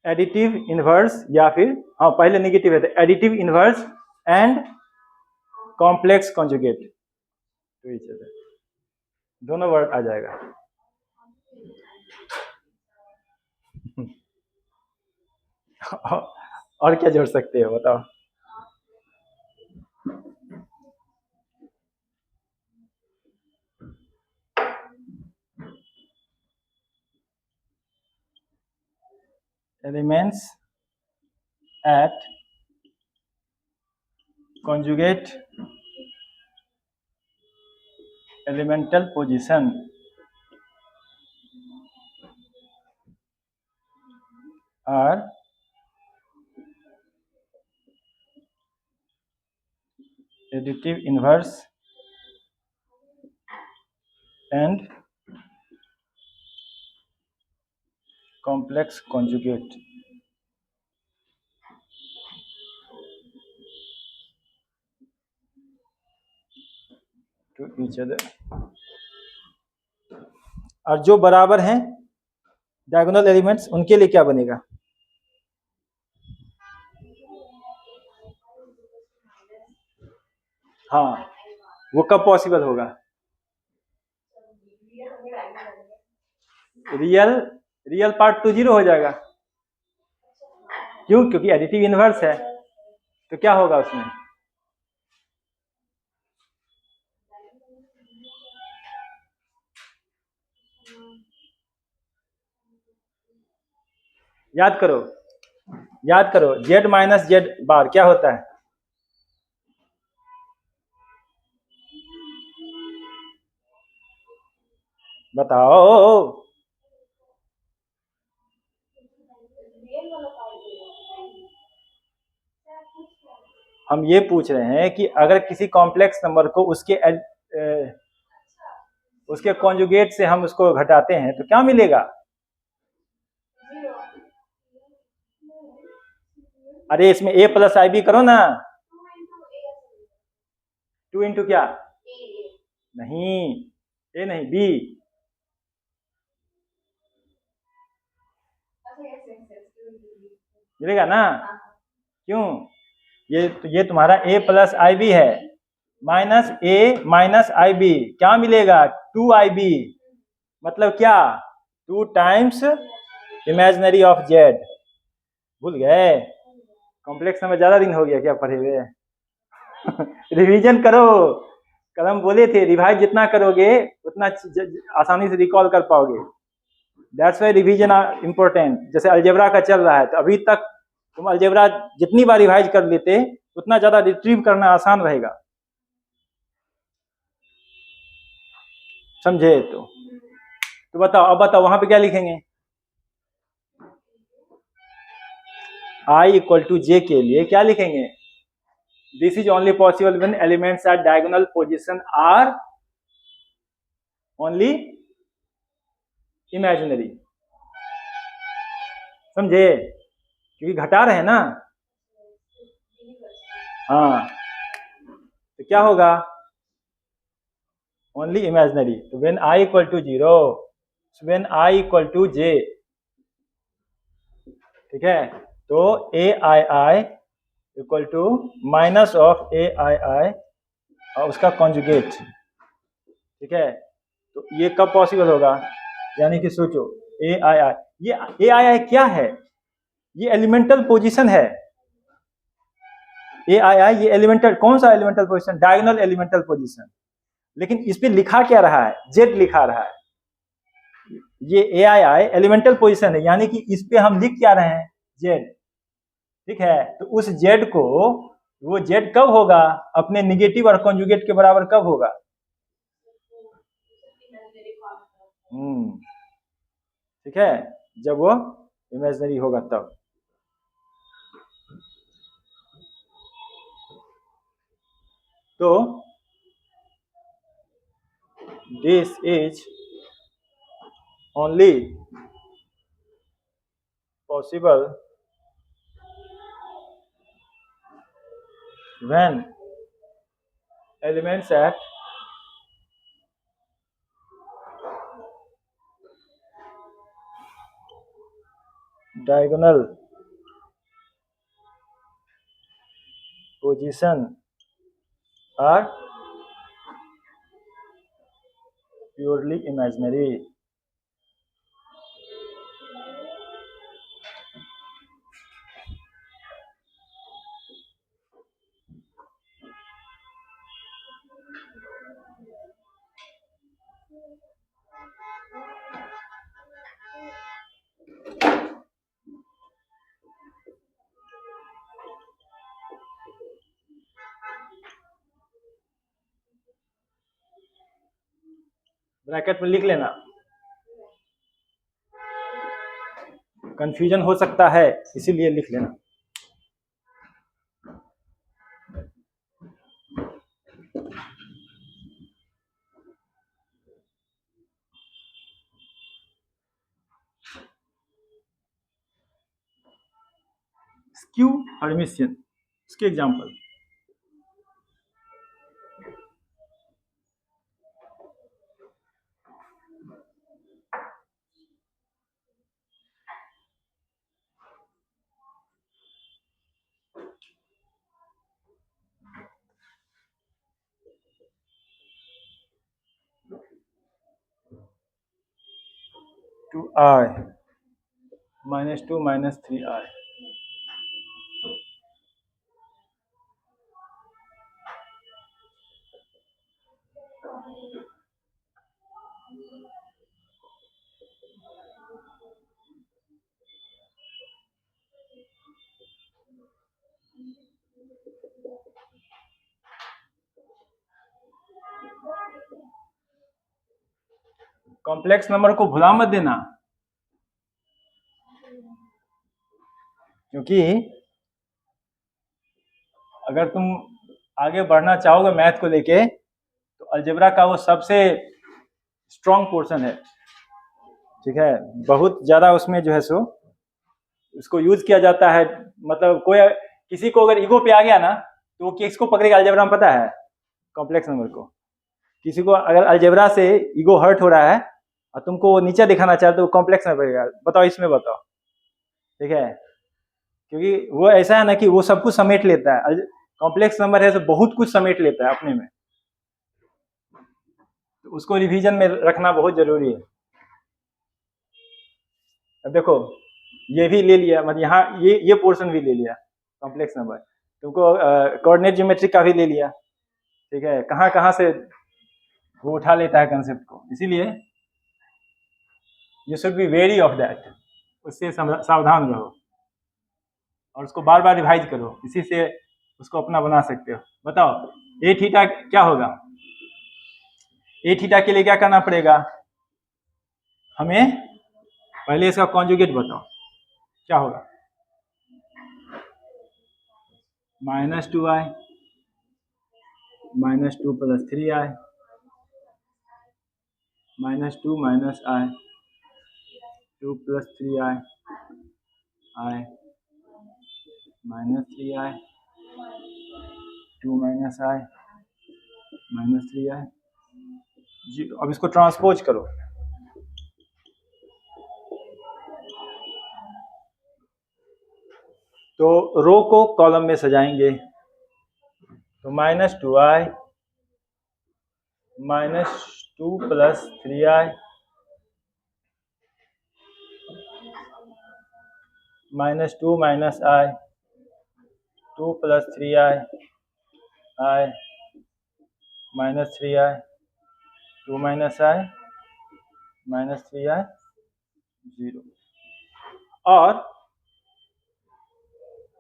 additive inverse, या फिर हाँ पहले नेगेटिव है तो additive inverse and complex conjugate to each other, दोनों वर्ड आ जाएगा। और क्या जोड़ सकते हो बताओ। Elements at conjugate elemental position are additive inverse and complex conjugate to each other। और जो बराबर हैं डायगोनल एलिमेंट्स उनके लिए क्या बनेगा। हाँ वो कब पॉसिबल होगा। रियल पार्ट तो जीरो हो जाएगा, क्यों, क्योंकि एडिटिव इनवर्स है, तो क्या होगा उसमें। याद करो, याद करो, जेड माइनस जेड बार क्या होता है। बताओ। हम ये पूछ रहे हैं कि अगर किसी कॉम्प्लेक्स नंबर को उसके कॉन्जुगेट से हम उसको घटाते हैं तो क्या मिलेगा। अरे इसमें a प्लस आई बी करो ना। 2 इंटू क्या, नहीं ए नहीं बी। मिलेगा ना, क्यों, ये तुम्हारा a प्लस आई बी है, minus a minus i b क्या मिलेगा 2IB, मतलब क्या 2 टाइम्स इमेजिनरी ऑफ z। भूल गए, कॉम्प्लेक्स नंबर ज्यादा दिन हो गया क्या पढ़े हुए। रिवीजन करो, कल हम बोले थे रिवाइज जितना करोगे उतना आसानी से रिकॉल कर पाओगे। That's why revision important. जैसे अलजेब्रा का चल रहा है तो अभी तक तुम अलजेब्रा जितनी बार रिवाइज कर लेते उतना ज्यादा रिट्रीव करना आसान रहेगा, समझे। तो बताओ, अब बताओ वहां पे क्या लिखेंगे। I इक्वल टू जे के लिए क्या लिखेंगे। This is only possible when elements at diagonal position are only imaginary, समझे, क्योंकि घटा रहे हैं ना। हाँ तो क्या होगा, ओनली इमेजिनरी। तो when i equal to 0, when i equal to j, ठीक है, तो A i i equal to minus of A i i और उसका कॉन्जुगेट, ठीक है। तो ये कब पॉसिबल होगा, यानी कि सोचो ए आई आई, ये ए आई आई क्या है, ये एलिमेंटल पोजीशन है। ए आई आई ये एलिमेंटल, कौन सा elemental position, diagonal elemental position. लेकिन इस पे लिखा क्या रहा है, जेड लिखा रहा है। ये ए आई आई एलिमेंटल पोजीशन है, यानी कि इस पे हम लिख क्या रहे हैं, जेड, ठीक है। तो उस जेड को, वो जेड कब होगा, अपने निगेटिव और कॉन्जुगेट के बराबर कब होगा। ठीक है, जब वो इमेजिनरी होगा तब। तो this is only possible when elements at diagonal position are purely imaginary. Bracket में लिख लेना, कंफ्यूजन हो सकता है इसीलिए लिख लेना। स्क्यू हर्मिशियन, इसके example, two i -2 -3i, complex number को भुला मत देना, क्योंकि अगर तुम आगे बढ़ना चाहोगे मैथ को लेके तो अलजेब्रा का वो सबसे स्ट्रॉन्ग पोर्शन है, ठीक है। बहुत ज़्यादा उसमें जो है सो उसको यूज किया जाता है। मतलब कोई किसी को अगर ईगो पे आ गया ना तो वो किसको पकड़ेगा अलजेब्रा में, पता है? कॉम्प्लेक्स नंबर को। किसी को अगर अलजेब्रा से ईगो हर्ट हो रहा है और तुमको वो नीचे दिखाना चाहते तो वो कॉम्प्लेक्स नंबर पड़ेगा। बताओ, इसमें बताओ, ठीक है। क्योंकि वो ऐसा है ना कि वो सब कुछ समेट लेता है। कॉम्प्लेक्स नंबर है तो बहुत कुछ समेट लेता है अपने में, तो उसको रिवीजन में रखना बहुत जरूरी है। अब देखो ये भी ले लिया, मतलब यहाँ ये पोर्शन भी ले लिया कॉम्प्लेक्स नंबर, तुमको कोऑर्डिनेट ज्योमेट्री का भी ले लिया, ठीक है। कहाँ कहाँ से वो उठा लेता है कंसेप्ट को, इसीलिए you should be very of that, उससे सावधान रहो और उसको बार बार रिवाइज करो, इसी से उसको अपना बना सकते हो। बताओ ए थीटा क्या होगा? ए थीटा के लिए क्या करना पड़ेगा हमें? पहले इसका कॉन्जुगेट बताओ क्या होगा? -2i -2 + 3i -2 - i 2 + 3i i -3i 2 - i -3i 0। अब इसको ट्रांसपोज करो, तो रो को कॉलम में सजाएंगे, तो -2i -2 + 3i -2 - i 2 + 3i i -3i 2 - i -3i 0। और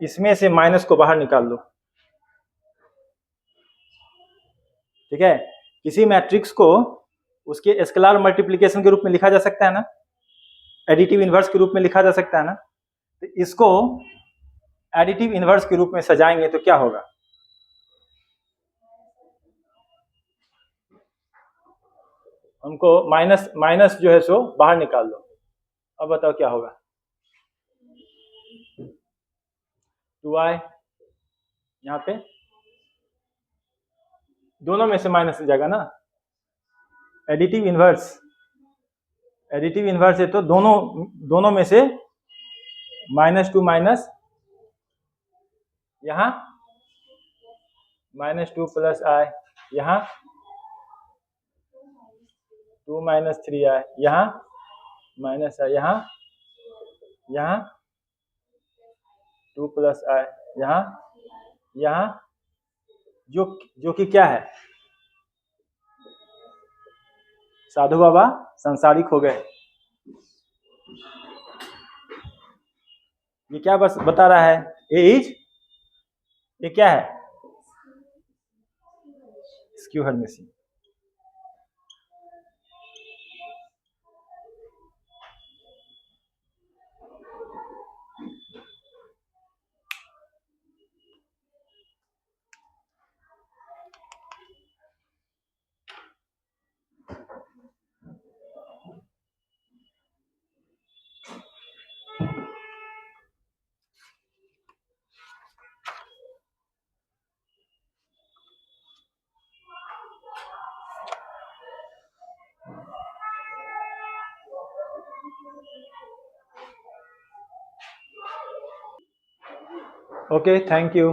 इसमें से माइनस को बाहर निकाल लो, ठीक है। किसी मैट्रिक्स को उसके स्केलर मल्टीप्लिकेशन के रूप में लिखा जा सकता है ना, एडिटिव इनवर्स के रूप में लिखा जा सकता है ना। तो इसको एडिटिव इनवर्स के रूप में सजाएंगे तो क्या होगा? उनको माइनस माइनस जो है सो बाहर निकाल लो। अब बताओ क्या होगा। 2i यहाँ पे दोनों में से माइनस जाएगा ना, एडिटिव इनवर्स, एडिटिव इनवर्स है तो दोनों में से -2 माइनस यहाँ -2 प्लस i, यहाँ 2 माइनस 3i, यहाँ माइनस i, यहाँ 2 प्लस i, यहाँ जो कि क्या है, साधु बाबा संसारिक हो गए। ये क्या बस बता रहा है, ये क्या है, स्क्यू हर्मेसी। Okay, thank you.